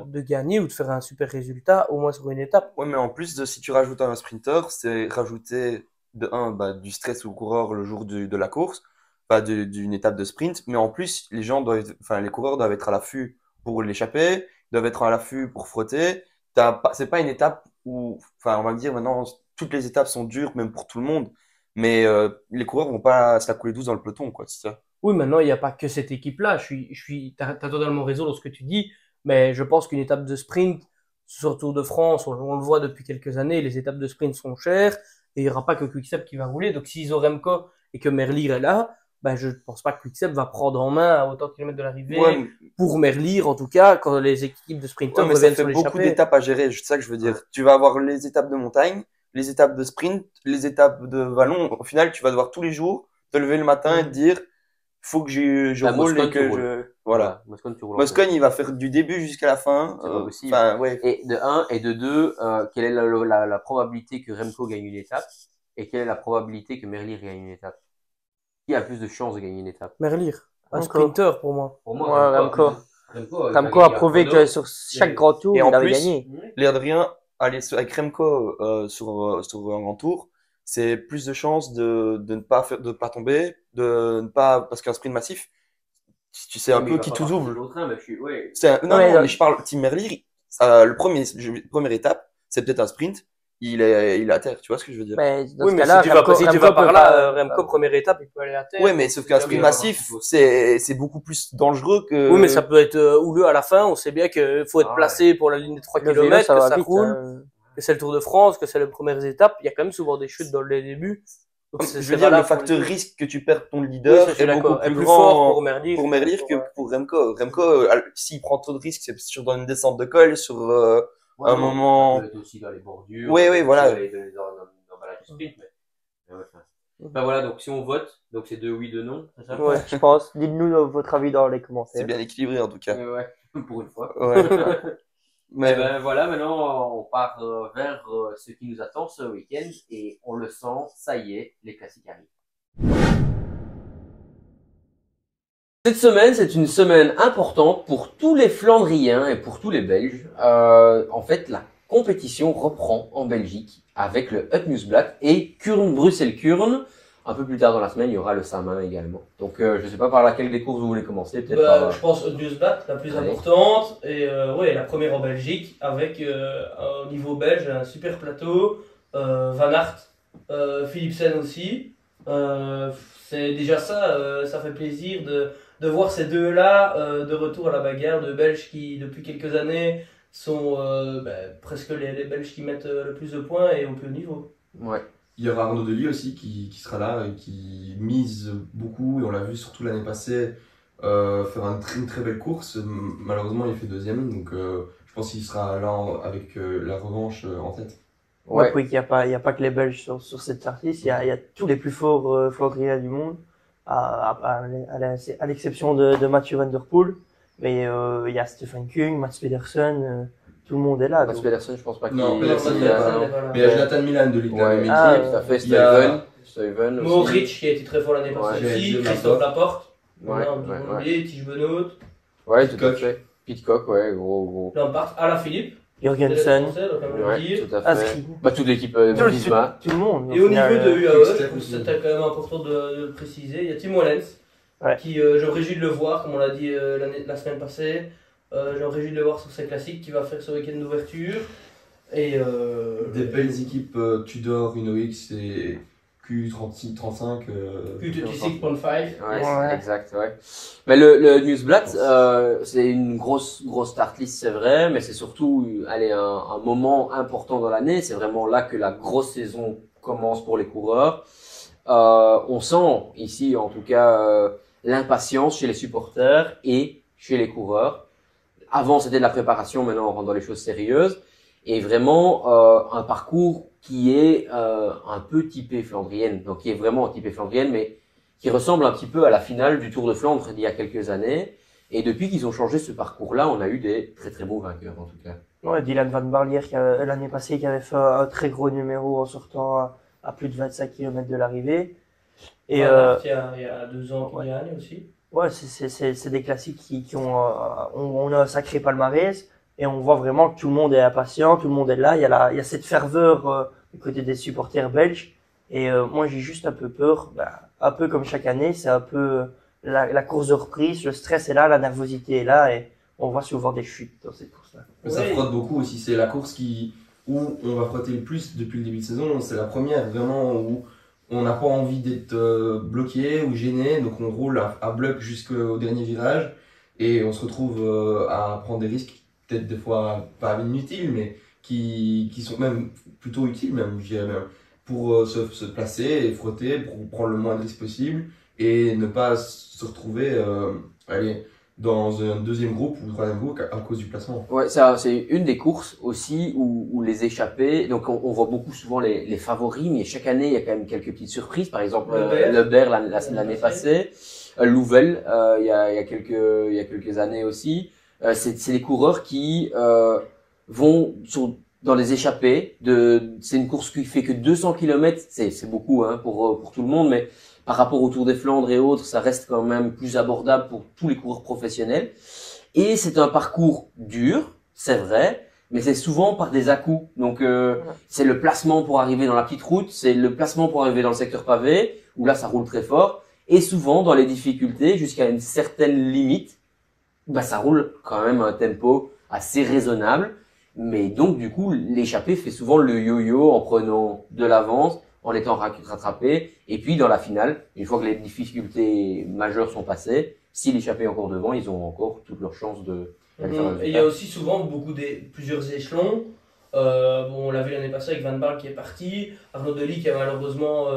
de faire un super résultat, au moins sur une étape. Ouais, mais en plus si tu rajoutes un sprinter, c'est rajouter du stress au coureur le jour de la course, d'une étape de sprint, mais en plus, les coureurs doivent être à l'affût pour l'échapper, doivent être à l'affût pour frotter. C'est pas une étape où, enfin, on va me dire maintenant, toutes les étapes sont dures, même pour tout le monde, mais les coureurs vont pas se la couler douce dans le peloton, quoi, c'est ça. Oui, maintenant, il n'y a pas que cette équipe-là. T'as totalement raison dans ce que tu dis, mais je pense qu'une étape de sprint, sur le Tour de France, on le voit depuis quelques années, les étapes de sprint sont chères, et il n'y aura pas que Quickstep qui va rouler. Donc, s'ils ont Remco et que Merlier est là, ben, je pense pas que Quickstep va prendre en main à autant de kilomètres de l'arrivée. Ouais, Pour Merlier, en tout cas, quand les équipes de sprinters mais ça reviennent fait sur beaucoup l'échappée. d'étapes à gérer, c'est ça que je veux dire. Tu vas avoir les étapes de montagne, les étapes de sprint, les étapes de vallon. Au final, tu vas devoir tous les jours te lever le matin et te dire, faut que je roule Moscone, et que je, voilà. Moscone, tu roules. Moscone, il va faire du début jusqu'à la fin. C'est pas possible. Enfin, ouais. Et de 1 et de 2, quelle est la probabilité que Remco gagne une étape et quelle est la probabilité que Merlier gagne une étape? Qui a plus de chances de gagner une étape? Merlier, un Remco. sprinter pour moi. Pour Ouais, Remco. Remco a prouvé que sur chaque grand tour, Et il en avait plus, gagné. L'air de rien, aller avec Remco sur un grand tour, c'est plus de chances de ne pas tomber, de ne pas, parce qu'un sprint massif, tu sais un peu qui tout double. Non, Ouais, mais je parle Tim Merlier, première étape, c'est peut-être un sprint, il est à terre, tu vois ce que je veux dire? Mais dans Oui, ce mais cas-là, si tu vas Remco par peut là, pas- Remco, première étape, il peut aller à terre. Ouais, mais sauf qu'un c'est sprint bien, massif, ouais. c'est beaucoup plus dangereux que. Oui, mais ça peut être houleux à la fin. On sait bien qu'il faut être Ah, placé pour la ligne des 3 le vélo, km, que va ça vite, roule, hein. que c'est le Tour de France, que c'est les premières étapes. Il y a quand même souvent des chutes dans les débuts. Donc, Je veux dire, le facteur risque que tu perds ton leader est est beaucoup plus fort grand pour Merlier. que pour Remco. Remco, s'il prend trop de risques, c'est sur dans une descente de col, sur un moment. Ça peut être aussi dans les bordures. Oui, voilà. Dans l'emballage du sprint, mais ouais, enfin. Ben voilà, donc si on vote, donc c'est 2 oui, 2 non, c'est ça? Ouais, je pense. Dites-nous votre avis dans les commentaires. C'est bien équilibré en tout cas. Ouais, pour une fois. Ouais. Mais ben voilà, maintenant on part vers ce qui nous attend ce week-end et on le sent, ça y est, les classiques arrivent. Cette semaine, c'est une semaine importante pour tous les Flandriens et pour tous les Belges. En fait, la compétition reprend en Belgique avec le Up News Black et Kuurne-Bruxelles-Kuurne. Un peu plus tard dans la semaine, il y aura le Samin également. Donc, je sais pas par laquelle des courses vous voulez commencer. Peut-être par... Je pense Newsbat, la plus Allez. importante, et la première en Belgique, avec au niveau belge un super plateau, Van Aert, Philipsen aussi. C'est déjà ça, ça fait plaisir de voir ces deux-là de retour à la bagarre, de Belges qui depuis quelques années sont presque les Belges qui mettent le plus de points et au plus haut niveau. Ouais. Il y aura Arnaud Delis aussi qui sera là et qui mise beaucoup, et on l'a vu surtout l'année passée faire une très belle course. Malheureusement, il fait deuxième, donc je pense qu'il sera là avec la revanche en tête. Ouais, puis qu'il y a pas que les Belges sur cette partie, il y a tous les plus forts Flandriens du monde, à l'exception de Mathieu Van Der Poel, mais il y a Stefan Kung, Mats Pedersen, tout le monde est là. Mats donc. Pedersen, je pense pas qu'il Non, Pedersen, qu'il il est a- pas là. non. Mais il y a Jonathan Milan de Ligue Ouais. Ah, Tout à fait, Il y a- Steven aussi. Mohoric qui a été très fort l'année passée Ouais, aussi, j'ai dit Christophe Laporte, Ouais, on ouais, oublie, Tige Benoît. Ouais, tout à Coq. fait. Pitcock, ouais, gros. Lampard, Alaphilippe, Jorgensen, donc comme je le Ouais, dis. tout à fait. Asri. Bah, toute l'équipe Tout Visma. le monde. Et au niveau de UAE, Externe. c'était quand même important de le préciser, il y a Tim Wellens, Ouais. qui je me réjouis de le voir, comme on l'a dit la semaine passée. Je me réjouis de le voir sur ses classiques, qui va faire ce week-end d'ouverture. Et Des belles équipes Tudor, UnoX et Q35. Q36.5. Ouais. Exact, ouais. Mais le Newsblatt, c'est une grosse start list, c'est vrai, mais c'est surtout, allez, un moment important dans l'année. C'est vraiment là que la grosse saison commence pour les coureurs. On sent ici, en tout cas, l'impatience chez les supporters et chez les coureurs. Avant, c'était de la préparation, maintenant, on rentre dans les choses sérieuses. Et vraiment, un parcours qui est un peu typé flandrienne. Donc, qui est vraiment typé flandrienne, mais qui ressemble un petit peu à la finale du Tour de Flandre d'il y a quelques années. Et depuis qu'ils ont changé ce parcours-là, on a eu des très très beaux vainqueurs, en tout cas. Ouais, Dylan Van Barlier, l'année passée, qui avait fait un très gros numéro en sortant à plus de 25 km de l'arrivée. Et Il y a 2 ans qu'il ouais. gagne aussi. ouais, c'est des classiques qui ont, on a un sacré palmarès. Et on voit vraiment que tout le monde est impatient, tout le monde est là. Il y a cette ferveur du côté des supporters belges. Et moi, j'ai juste un peu peur, un peu comme chaque année, c'est un peu la course de reprise, le stress est là, la nervosité est là, et on voit souvent des chutes dans cette course-là. Mais ça Ouais. frotte beaucoup aussi. C'est la course où on va frotter le plus depuis le début de saison. C'est la première vraiment où on n'a pas envie d'être bloqué ou gêné. Donc on roule à bloc jusqu'au dernier virage et on se retrouve à prendre des risques, peut-être des fois pas inutiles, mais qui sont même plutôt utiles, même, je dirais même, pour se placer et frotter, pour prendre le moins de risques possible et ne pas se retrouver dans un deuxième groupe ou troisième groupe à cause du placement. Ouais, ça, c'est une des courses aussi où les échappés, donc on voit beaucoup souvent les favoris, mais chaque année, il y a quand même quelques petites surprises. Par exemple, Le Bear l'année passée, Louvel, il y a quelques années aussi. C'est des coureurs qui vont dans les échappées. C'est une course qui fait que 200 km, c'est beaucoup hein, pour tout le monde, mais par rapport au Tour des Flandres et autres, ça reste quand même plus abordable pour tous les coureurs professionnels. Et c'est un parcours dur, c'est vrai, mais c'est souvent par des à-coups. Donc c'est le placement pour arriver dans la petite route, c'est le placement pour arriver dans le secteur pavé, où là ça roule très fort. Et souvent dans les difficultés, jusqu'à une certaine limite, ça roule quand même à un tempo assez raisonnable. Mais donc du coup, l'échappée fait souvent le yo-yo en prenant de l'avance, en étant rattrapé. Et puis dans la finale, une fois que les difficultés majeures sont passées, si l'échappée est encore devant, ils ont encore toutes leurs chances d'aller faire un Et il y a résultat. aussi souvent plusieurs échelons. On l'a vu l'année passée avec Van Baarle qui est parti, Arnaud Delis qui a malheureusement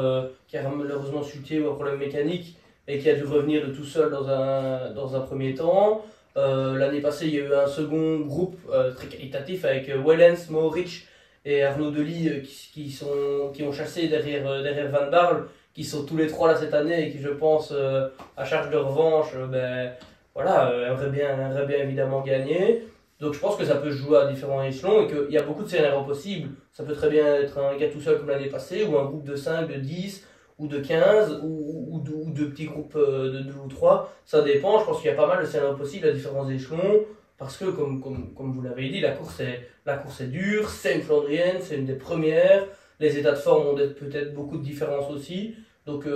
chuté ou un problème mécanique et qui a dû revenir de tout seul dans un premier temps. L'année passée, il y a eu un second groupe très qualitatif avec Wellens, Mohoric et Arnaud Delis qui ont chassé derrière Van Baarle, qui sont tous les trois là cette année et qui, je pense, à charge de revanche, aimeraient bien évidemment gagner. Donc je pense que ça peut se jouer à différents échelons et qu'il y a beaucoup de scénarios possibles. Ça peut très bien être un gars tout seul comme l'année passée, ou un groupe de 5, de 10, ou de 15, ou de petits groupes de 2 ou 3. Ça dépend, je pense qu'il y a pas mal de scénarios possibles à différents échelons. Parce que, comme vous l'avez dit, la course est dure, c'est une Flandrienne, c'est une des premières. Les états de forme ont peut-être beaucoup de différences aussi. Donc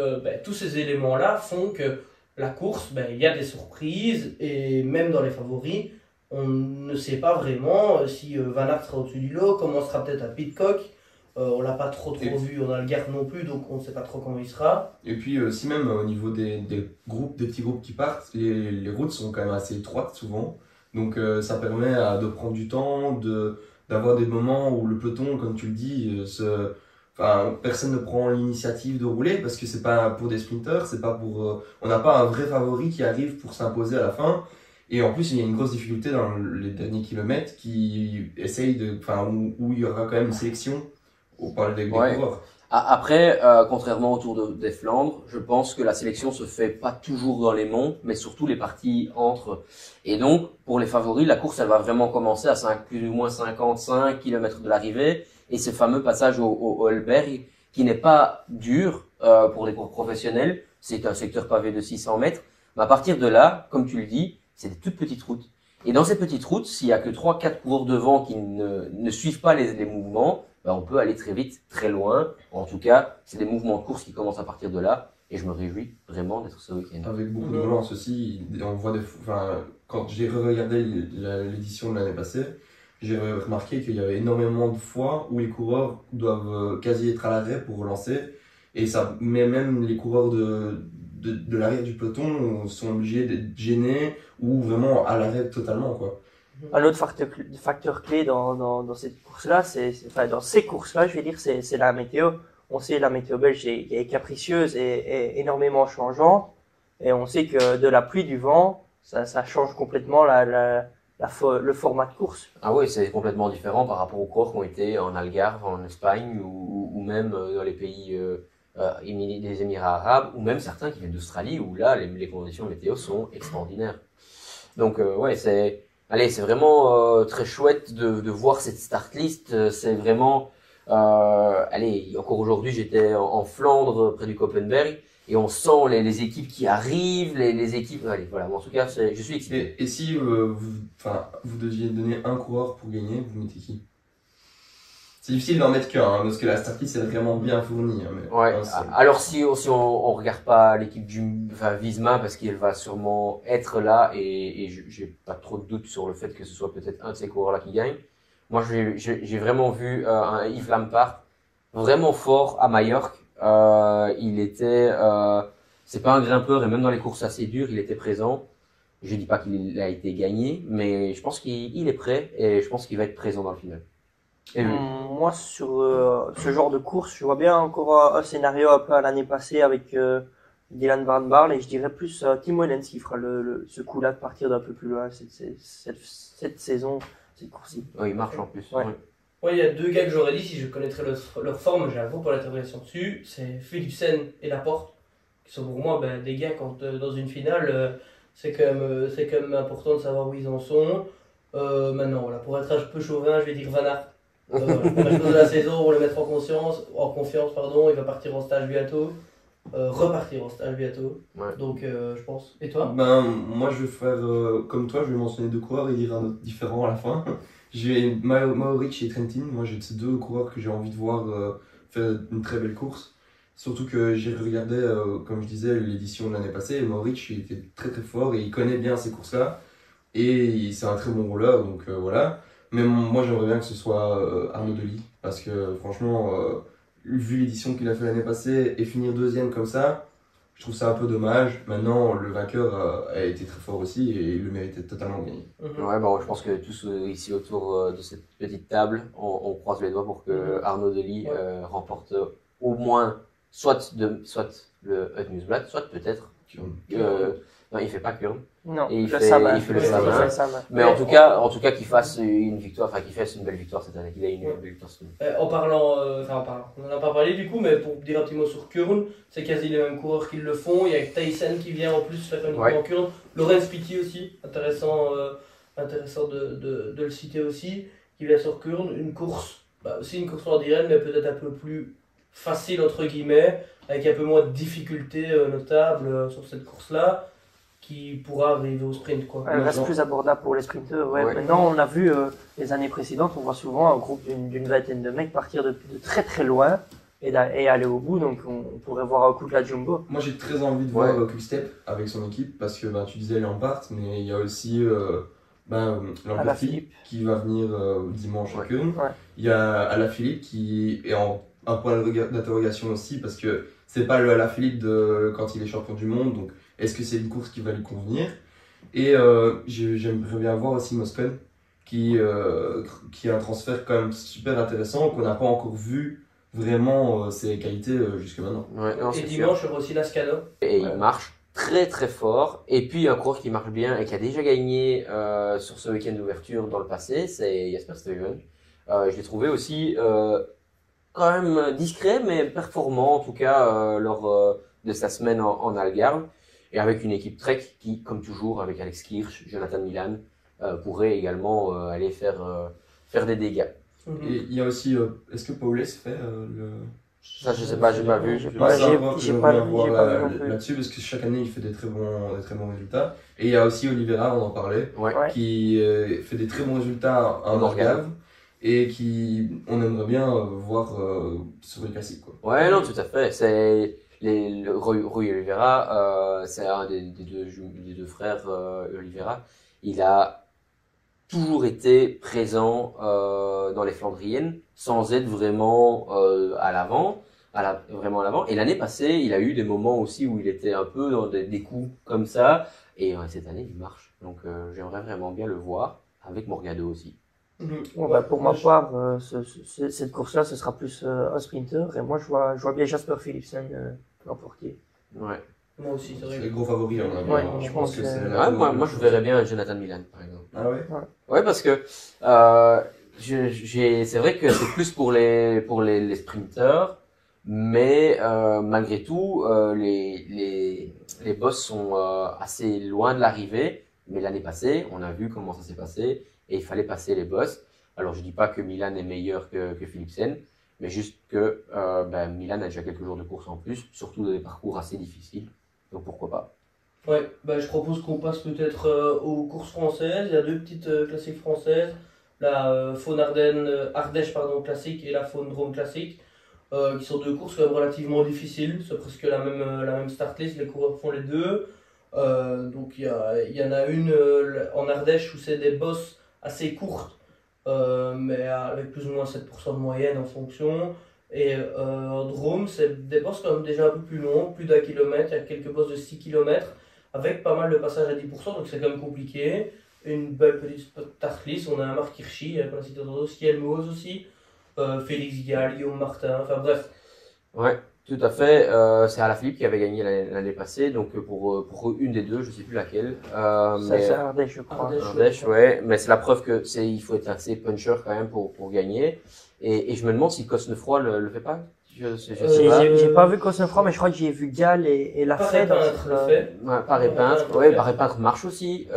tous ces éléments-là font que la course, il y a des surprises, et même dans les favoris, on ne sait pas vraiment si Van Aert sera au-dessus du lot, comment sera peut-être à Pidcock. On l'a pas trop vu, on a le Gard non plus, donc on ne sait pas trop comment il sera. Et puis aussi même au niveau des petits groupes qui partent, les routes sont quand même assez étroites souvent. Donc ça permet de prendre du temps, d'avoir des moments où le peloton, comme tu le dis, personne ne prend l'initiative de rouler parce que c'est pas pour des sprinters, c'est pas pour, on n'a pas un vrai favori qui arrive pour s'imposer à la fin. Et en plus, il y a une grosse difficulté dans les derniers kilomètres où il y aura quand même une sélection par des Ouais. coureurs. Après, contrairement au Tour des Flandres, je pense que la sélection se fait pas toujours dans les monts, mais surtout les parties entre. Et donc, pour les favoris, la course, elle va vraiment commencer à plus ou moins 55 km de l'arrivée. Et ce fameux passage au Holberg, qui n'est pas dur pour les coureurs professionnels, c'est un secteur pavé de 600 mètres. Mais à partir de là, comme tu le dis, c'est des toutes petites routes. Et dans ces petites routes, s'il y a que 3-4 coureurs devant qui ne suivent pas les mouvements, ben on peut aller très vite, très loin. En tout cas, c'est des mouvements de course qui commencent à partir de là. Et je me réjouis vraiment d'être ce week-end. Avec beaucoup de relance aussi, on voit quand j'ai regardé l'édition de l'année passée, j'ai remarqué qu'il y avait énormément de fois où les coureurs doivent quasi être à l'arrêt pour relancer. Et ça met même les coureurs de l'arrière du peloton sont obligés d'être gênés ou vraiment à l'arrêt totalement, quoi. Un autre facteur clé dans cette course-là, enfin, dans ces courses-là, je vais dire, c'est la météo. On sait la météo belge est capricieuse et énormément changeante. Et on sait que de la pluie, du vent, ça change complètement le format de course. Ah oui, c'est complètement différent par rapport aux coureurs qui ont été en Algarve, en Espagne ou même dans les pays des Émirats arabes ou même certains qui viennent d'Australie où là, les conditions météo sont extraordinaires. Donc ouais, c'est vraiment très chouette de voir cette start list. C'est vraiment encore aujourd'hui, j'étais en Flandre, près du Koppenberg, et on sent les équipes qui arrivent, les équipes. Allez, voilà. En tout cas, je suis excité. Et si vous deviez donner un coureur pour gagner, vous mettez qui? C'est difficile d'en mettre qu'un, parce que la start list est vraiment bien fournie. Mais ouais. Alors si on regarde pas l'équipe Visma, parce qu'elle va sûrement être là, et j'ai pas trop de doute sur le fait que ce soit peut-être un de ces coureurs-là qui gagne. Moi, j'ai vraiment vu un Yves Lampaert vraiment fort à Majorque. C'est pas un grimpeur et même dans les courses assez dures, il était présent. Je dis pas qu'il a été gagné, mais je pense qu'il est prêt et je pense qu'il va être présent dans le final. Et moi, sur ce genre de course, je vois bien encore un scénario un peu à l'année passée avec Dylan Van Baarle, et je dirais plus Tim Wellens qui fera ce coup-là de partir d'un peu plus loin cette saison. Oui, il marche en plus. Ouais. Ouais, il y a deux gars que j'aurais dit si je connaîtrais leur forme, j'avoue pour l'interprétation dessus, c'est Philipsen et Laporte, qui sont pour moi des gars quand dans une finale, c'est quand même important de savoir où ils en sont. Maintenant, voilà, pour être un peu chauvin, je vais dire Van Aert. Première chose de la saison, on le mettre en confiance, il va partir en stage bientôt. Repartir en stage bientôt. Ouais. Donc je pense. Et toi? Moi je vais faire comme toi, je vais mentionner deux coureurs et dire un autre différent à la fin. J'ai Maoric et Trentin. Moi j'ai ces deux coureurs que j'ai envie de voir faire une très belle course. Surtout que j'ai regardé, comme je disais, l'édition de l'année passée. Et Maoric il était très très fort et il connaît bien ces courses-là. Et c'est un très bon rouleur, donc voilà. Mais moi j'aimerais bien que ce soit Arnaud Delis. Parce que franchement, vu l'édition qu'il a fait l'année passée et finir deuxième comme ça, je trouve ça un peu dommage. Maintenant, le vainqueur a été très fort aussi et il le méritait totalement de gagner. Ouais, je pense que tous ici autour de cette petite table, on croise les doigts pour que Arnaud Delis remporte au moins soit le Hut Newsblad, soit peut-être. Non, il fait pas Kurn. Non, Et il fait le Samin. Mais en tout cas, qu'il fasse une victoire, enfin qu'il fasse une belle victoire cette année, qu'il ait une belle victoire cette année. On n'en a pas parlé du coup, mais pour dire un petit mot sur Kurn, c'est quasi les mêmes coureurs qui le font. Il y a Tyson qui vient en plus faire une course en Kurn. Lorenz Pitti aussi, intéressant de le citer aussi, qui vient sur Kurn. Une course nordirenne, mais peut-être un peu plus facile entre guillemets, avec un peu moins de difficultés notables sur cette course-là, qui pourra arriver au sprint, quoi. Elle reste plus abordable pour les sprinteurs. Ouais. Maintenant, on a vu les années précédentes, on voit souvent un groupe d'une vingtaine de mecs partir de très très loin et aller au bout. Donc, on pourrait voir un coup de la jumbo. Moi, j'ai très envie de voir Quickstep avec son équipe parce que tu disais Lampaert, mais il y a aussi Alaphilippe qui va venir dimanche à Kurn. Ouais. Il y a Alaphilippe qui est un point d'interrogation aussi parce que c'est pas le Alaphilippe de quand il est champion du monde. Donc, est-ce que c'est une course qui va lui convenir? Et j'aimerais bien voir aussi Moscon qui a un transfert quand même super intéressant qu'on n'a pas encore vu vraiment ses qualités jusque maintenant. Ouais, non, et dimanche, il y aura aussi Lascano. Et il marche très très fort. Et puis un coureur qui marche bien et qui a déjà gagné sur ce week-end d'ouverture dans le passé, c'est Jasper Stuyven. Je l'ai trouvé aussi quand même discret mais performant en tout cas lors de sa semaine en Algarve. Et avec une équipe Trek qui, comme toujours, avec Alex Kirch, Jonathan Milan, pourrait également aller faire des dégâts. Et il y a aussi, est-ce que Paules fait Ça, je sais pas, j'ai pas vu. J'ai C'est pas- un j'ai- joueur que j'ai j'aimerais pas- bien j'ai voir pas vu non plus. là-dessus parce que chaque année il fait des très bons résultats. Et il y a aussi Oliveira, on en parlait, Ouais. Ouais. qui fait des très bons résultats à En Morgave et on aimerait bien voir sur les classiques, quoi. Ouais, non, tout à fait. C'est Rui Oliveira, c'est un des deux frères Oliveira. Il a toujours été présent dans les Flandriennes sans être vraiment à l'avant, vraiment à l'avant. Et l'année passée, il a eu des moments aussi où il était un peu dans des coups comme ça. Et cette année, il marche. Donc j'aimerais vraiment bien le voir avec Morgado aussi. Bon, bah, pour ma part, cette course-là, ce sera plus un sprinter. Et moi, je vois bien Jasper Philipsen l'emporter. Ouais. Moi aussi, c'est C'est vrai. le gros favori, on a Ouais, bien. je pense que c'est c'est- la Ouais, moi je verrais bien Jonathan Milan, par exemple. Ah ouais? Ouais, parce que c'est vrai que c'est plus pour les sprinteurs, mais malgré tout, les boss sont assez loin de l'arrivée. Mais l'année passée, on a vu comment ça s'est passé et il fallait passer les boss. Alors je dis pas que Milan est meilleur que Philipsen, mais juste que Milan a déjà quelques jours de course en plus, surtout dans des parcours assez difficiles. Donc pourquoi pas. Ouais, bah, je propose qu'on passe peut-être aux courses françaises. Il y a deux petites classiques françaises. La Faune Ardèche pardon, classique et la Faune Drôme classique, qui sont deux courses quand même relativement difficiles. C'est presque la même start list, les coureurs font les deux. Donc il y en a une en Ardèche où c'est des bosses assez courtes, mais avec plus ou moins 7% de moyenne en fonction. Et en Drôme, c'est des bosses quand même déjà un peu plus longs, plus d'1 kilomètre. Il y a quelques bosses de 6 km avec pas mal de passages à 10%, donc c'est quand même compliqué. Une belle petite start list. On a un Marc Hirschi, on a cité d'autres, Kielmose aussi, Félix Gall, Guillaume Martin, enfin bref. Ouais, tout à fait. C'est Alaphilippe qui avait gagné l'année passée, donc pour une des deux, je sais plus laquelle. Ça, Mais c'est Ardèche, je crois. Ardèche. Ardèche, ouais, mais c'est la preuve que il faut être assez puncher quand même pour gagner. Et je me demande si Cosnefroy le fait pas. Je sais pas. J'ai pas vu Cosnefroy, mais je crois que j'ai vu Gall et la Paré Fed. dans Peintre cette, le fait. Ouais, Paré Peintre, ouais, Paré Peintre marche aussi.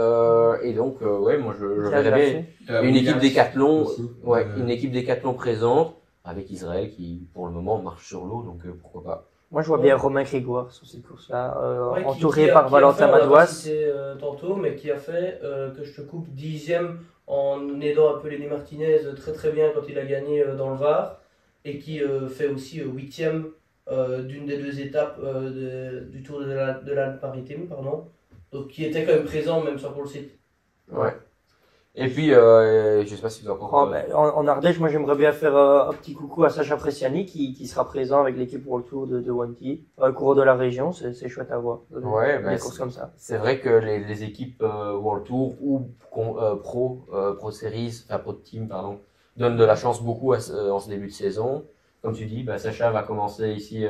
Et donc, ouais, moi je Gall verrais l'a bien fait. Il y a une équipe Williams décathlon, aussi. ouais, une équipe décathlon présente avec Israël qui pour le moment marche sur l'eau, donc pourquoi pas. Moi, je vois bien Romain Grégoire sur cette course-là, Ouais, entouré qui a par Valentin fait, on l'a pas Madouas. cité, tantôt, mais qui a fait que je te coupe 10e en aidant un peu Lenny Martinez très très bien quand il a gagné dans le Var, et qui fait aussi 8e d'une des deux étapes du Tour de l'Alpes-Maritimes, pardon. Donc qui était quand même présent même sans qu'on le cite. Ouais. Et puis, je sais pas si vous avez encore. Oh, ben, en Ardèche, moi, j'aimerais bien faire un petit coucou à Sacha Fressiani qui sera présent avec l'équipe World Tour de Wanty. Coureur de la région, c'est chouette à voir. Ouais, des ben, courses comme ça. c'est vrai que les équipes World Tour ou Pro Series, enfin Pro Team, pardon, donnent de la chance beaucoup en ce début de saison. Comme tu dis, bah, Sacha va commencer ici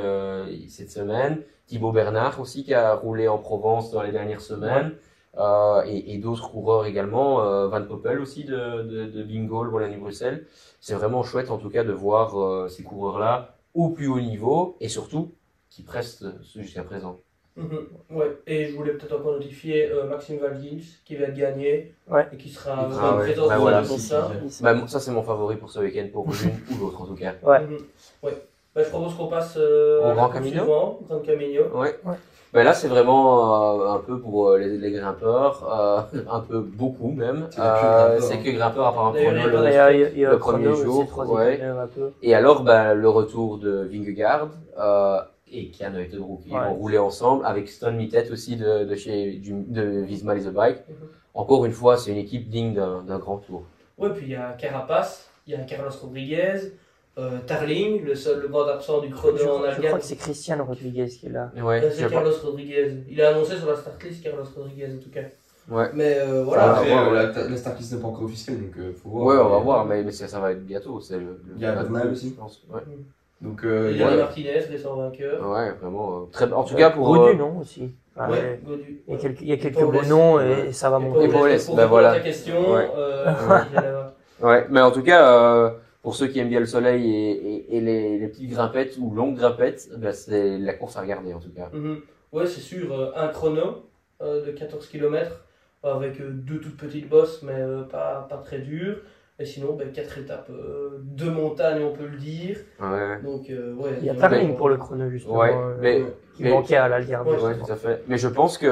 cette semaine. Thibaut Bernard aussi qui a roulé en Provence dans les dernières semaines. Et d'autres coureurs également, Van Poppel aussi de Bingo, Wallonie-Bruxelles. C'est vraiment chouette en tout cas de voir ces coureurs-là au plus haut niveau et surtout qui prestent jusqu'à présent. Ouais, et je voulais peut-être encore notifier Maxime Valgils qui va gagner Ouais. et qui sera Ah vraiment ouais. présent Bah sur voilà. la course là. Bah, ça c'est mon favori pour ce week-end, pour l'une ou l'autre en tout cas. Ouais. Ouais. Bah, je propose qu'on passe Au à la Grand course Camino suivante, Grand Camino. Ouais. Ouais. Ben là, c'est vraiment un peu pour les grimpeurs, un peu beaucoup même. C'est que grimpeur, C'est que grimpeur à part un D'ailleurs, chrono il y a le premier jour, ouais. Un peu. Et alors, le retour de Vingegaard et Kian Uitenbroek, ils Ouais. vont rouler ensemble avec Stone Mittet aussi de Visma Les The Bike. Encore une fois, c'est une équipe digne d'un grand tour. Ouais, puis il y a Carapace, il y a Carlos Rodriguez, Tarling, le grand absent du chrono en Je crois Algarve. que c'est Christian Rodriguez qui est là. Ouais, C'est Carlos Rodriguez. Il a annoncé sur la start list Carlos Rodriguez en tout cas. Ouais. Mais voilà. Ah, Après, ouais. la start list n'est pas encore officielle, donc faut voir. Ouais, on va voir, mais ça va être bientôt. C'est Il y a Bernal aussi. je pense. Ouais, Donc, Il y a Martinez, récent vainqueur. ouais vraiment. Très, en tout cas, pour. Godu, non, aussi. Enfin, Ouais, Godu. il y a quelques Paul beaux Less. noms et ça va Et monter. Paul Less, Paul Less, pour ben répondre à voilà. ta question, Ouais. il y a là-bas. Ouais, mais en tout cas, pour ceux qui aiment bien le soleil et les petites grimpettes ou longues grimpettes, c'est la course à regarder en tout cas. Ouais, c'est sûr, un chrono de 14 km avec deux toutes petites bosses, mais pas très dures. Et sinon, 4 étapes de montagne, on peut le dire. Ouais. Donc, ouais. Il y a Tarling pour le chrono, justement, Ouais, mais qui manquait à l'Algarve. Ouais, ouais, tout à fait. Mais je pense que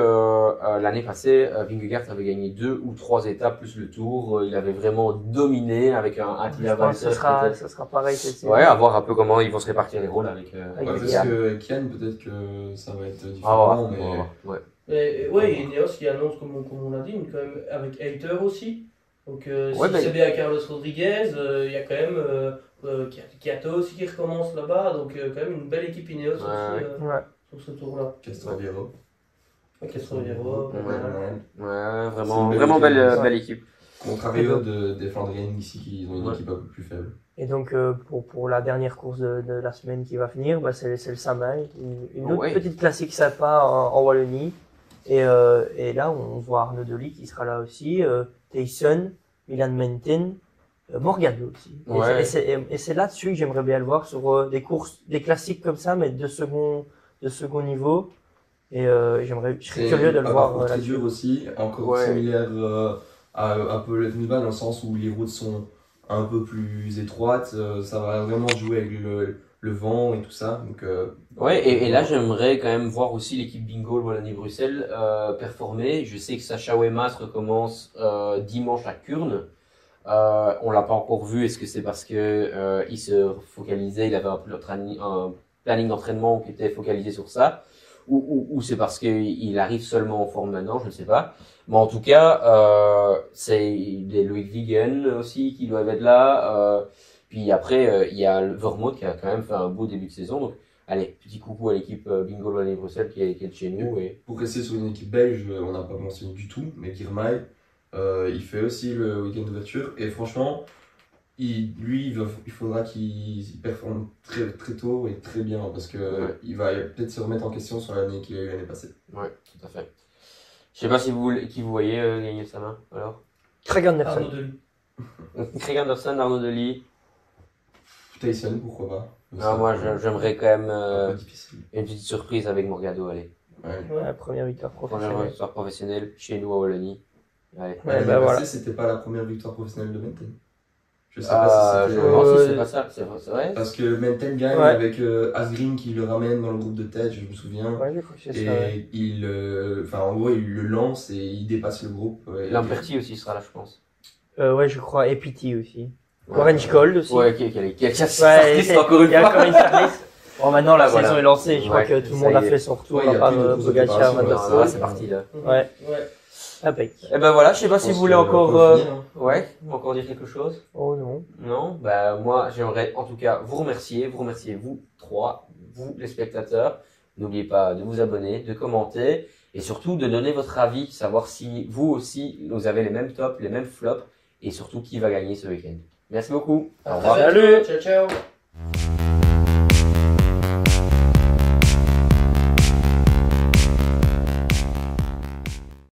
l'année passée, Vingegaard avait gagné 2 ou 3 étapes plus le Tour. Il avait vraiment dominé avec un Je Attila pense que Valter. ça sera pareil cette saison. Ouais, à voir un peu comment ils vont se répartir les rôles avec. Avec Ouais, parce Yann. que Kian, peut-être que ça va être Ah, différent, ouais, mais ouais. Et, ouais, il y a Ineos qui annonce, comme on l'a dit, quand même avec Hayter aussi. Donc, Ouais, si mais- c'est bien Carlos Rodriguez, il y a quand même Kiato aussi qui recommence là-bas. Donc, quand même une belle équipe Ineos aussi Ouais. sur ce tour-là. Castroviero. Castroviejo, Ouais, Ouais, C'est vraiment, une belle vraiment équipe. belle, belle équipe. Contrario des Flandriennes ici, qui ont une Ouais. équipe un peu plus faible. Et donc, pour la dernière course de la semaine qui va finir, c'est le Samaï, une autre Ouais. petite classique sympa en Wallonie. Et là, on voit Arnaud Delis qui sera là aussi, Tyson, Milan Mentin, Morgado aussi. Ouais. Et c'est là-dessus que j'aimerais bien le voir sur des courses, des classiques comme ça, mais de second niveau. Et je serais curieux de le voir très là-dessus. dur aussi, encore Ouais. similaire à un peu l'Etniba, dans le sens où les routes sont un peu plus étroites. Ça va vraiment jouer avec le vent et tout ça. Donc, Ouais, et là, j'aimerais quand même voir aussi l'équipe Bingo Wallonie-Bruxelles performer. Je sais que Sacha Wemas recommence dimanche à Kurne. On l'a pas encore vu. Est-ce que c'est parce que il se focalisait, il avait un planning d'entraînement qui était focalisé sur ça, ou c'est parce qu'il arrive seulement en forme maintenant, je ne sais pas. Mais en tout cas, c'est des Loïc Vigen aussi qui doivent être là. Puis après, il y a le Vermont qui a quand même fait un beau début de saison. Donc, allez, petit coucou à l'équipe Bingo Wallonie-Bruxelles qui est de chez nous. Et... pour rester sur une équipe belge, on n'a pas mentionné du tout, mais Girmay, il fait aussi le week-end d'ouverture. Et franchement, il faudra qu'il performe très, très tôt et très bien, parce que Ouais. il va peut-être se remettre en question sur l'année qu'il a eu l'année passée. Ouais, tout à fait. Je sais pas si qui vous voyez gagner sa main, alors. Craig Anderson. Arnaud Delis. Craig Anderson, Arnaud Delis. Tyson, pourquoi pas. Ah, moi, j'aimerais quand même un peu difficile. une petite surprise avec Morgado, allez. Ouais. La première victoire Première professionnelle. histoire professionnelle chez nous à Wallonie. Allez. Ouais, L'année bah voilà. passée, c'était pas la première victoire professionnelle de Menten. Je sais pas si Je c'était. me demande si Euh, c'est pas ça, c'est vrai. Parce que Menten gagne Ouais. avec Asgreen qui le ramène dans le groupe de tête, je me souviens. Ouais, je crois que c'est Et ça. Ouais. en gros, il le lance et il dépasse le groupe. Et- Lamperti aussi sera là, je pense. Ouais, je crois. Et Pity aussi. Ouais. Orange Gold aussi. Ouais, qui a Ouais, sorti encore une il y a encore fois. une shortlist. Bon, maintenant, la Voilà. saison est lancée. Je crois Ouais, que tout le ça monde y a est. fait son retour, Ouais, il y à a part plus de course de Pogacar, préparation, Van der Non, Poel. là, c'est parti, là. Ouais. Ouais. Impec. Eh ben voilà, je sais pas Je si pense vous voulez qu'on encore. peut finir, hein. Ouais, encore dire quelque chose. Oh non. Non, bah moi j'aimerais en tout cas vous remercier vous trois, vous les spectateurs. N'oubliez pas de vous abonner, de commenter et surtout de donner votre avis, savoir si vous aussi vous avez les mêmes tops, les mêmes flops et surtout qui va gagner ce week-end. Merci beaucoup. Au revoir. Salut. Ciao, ciao.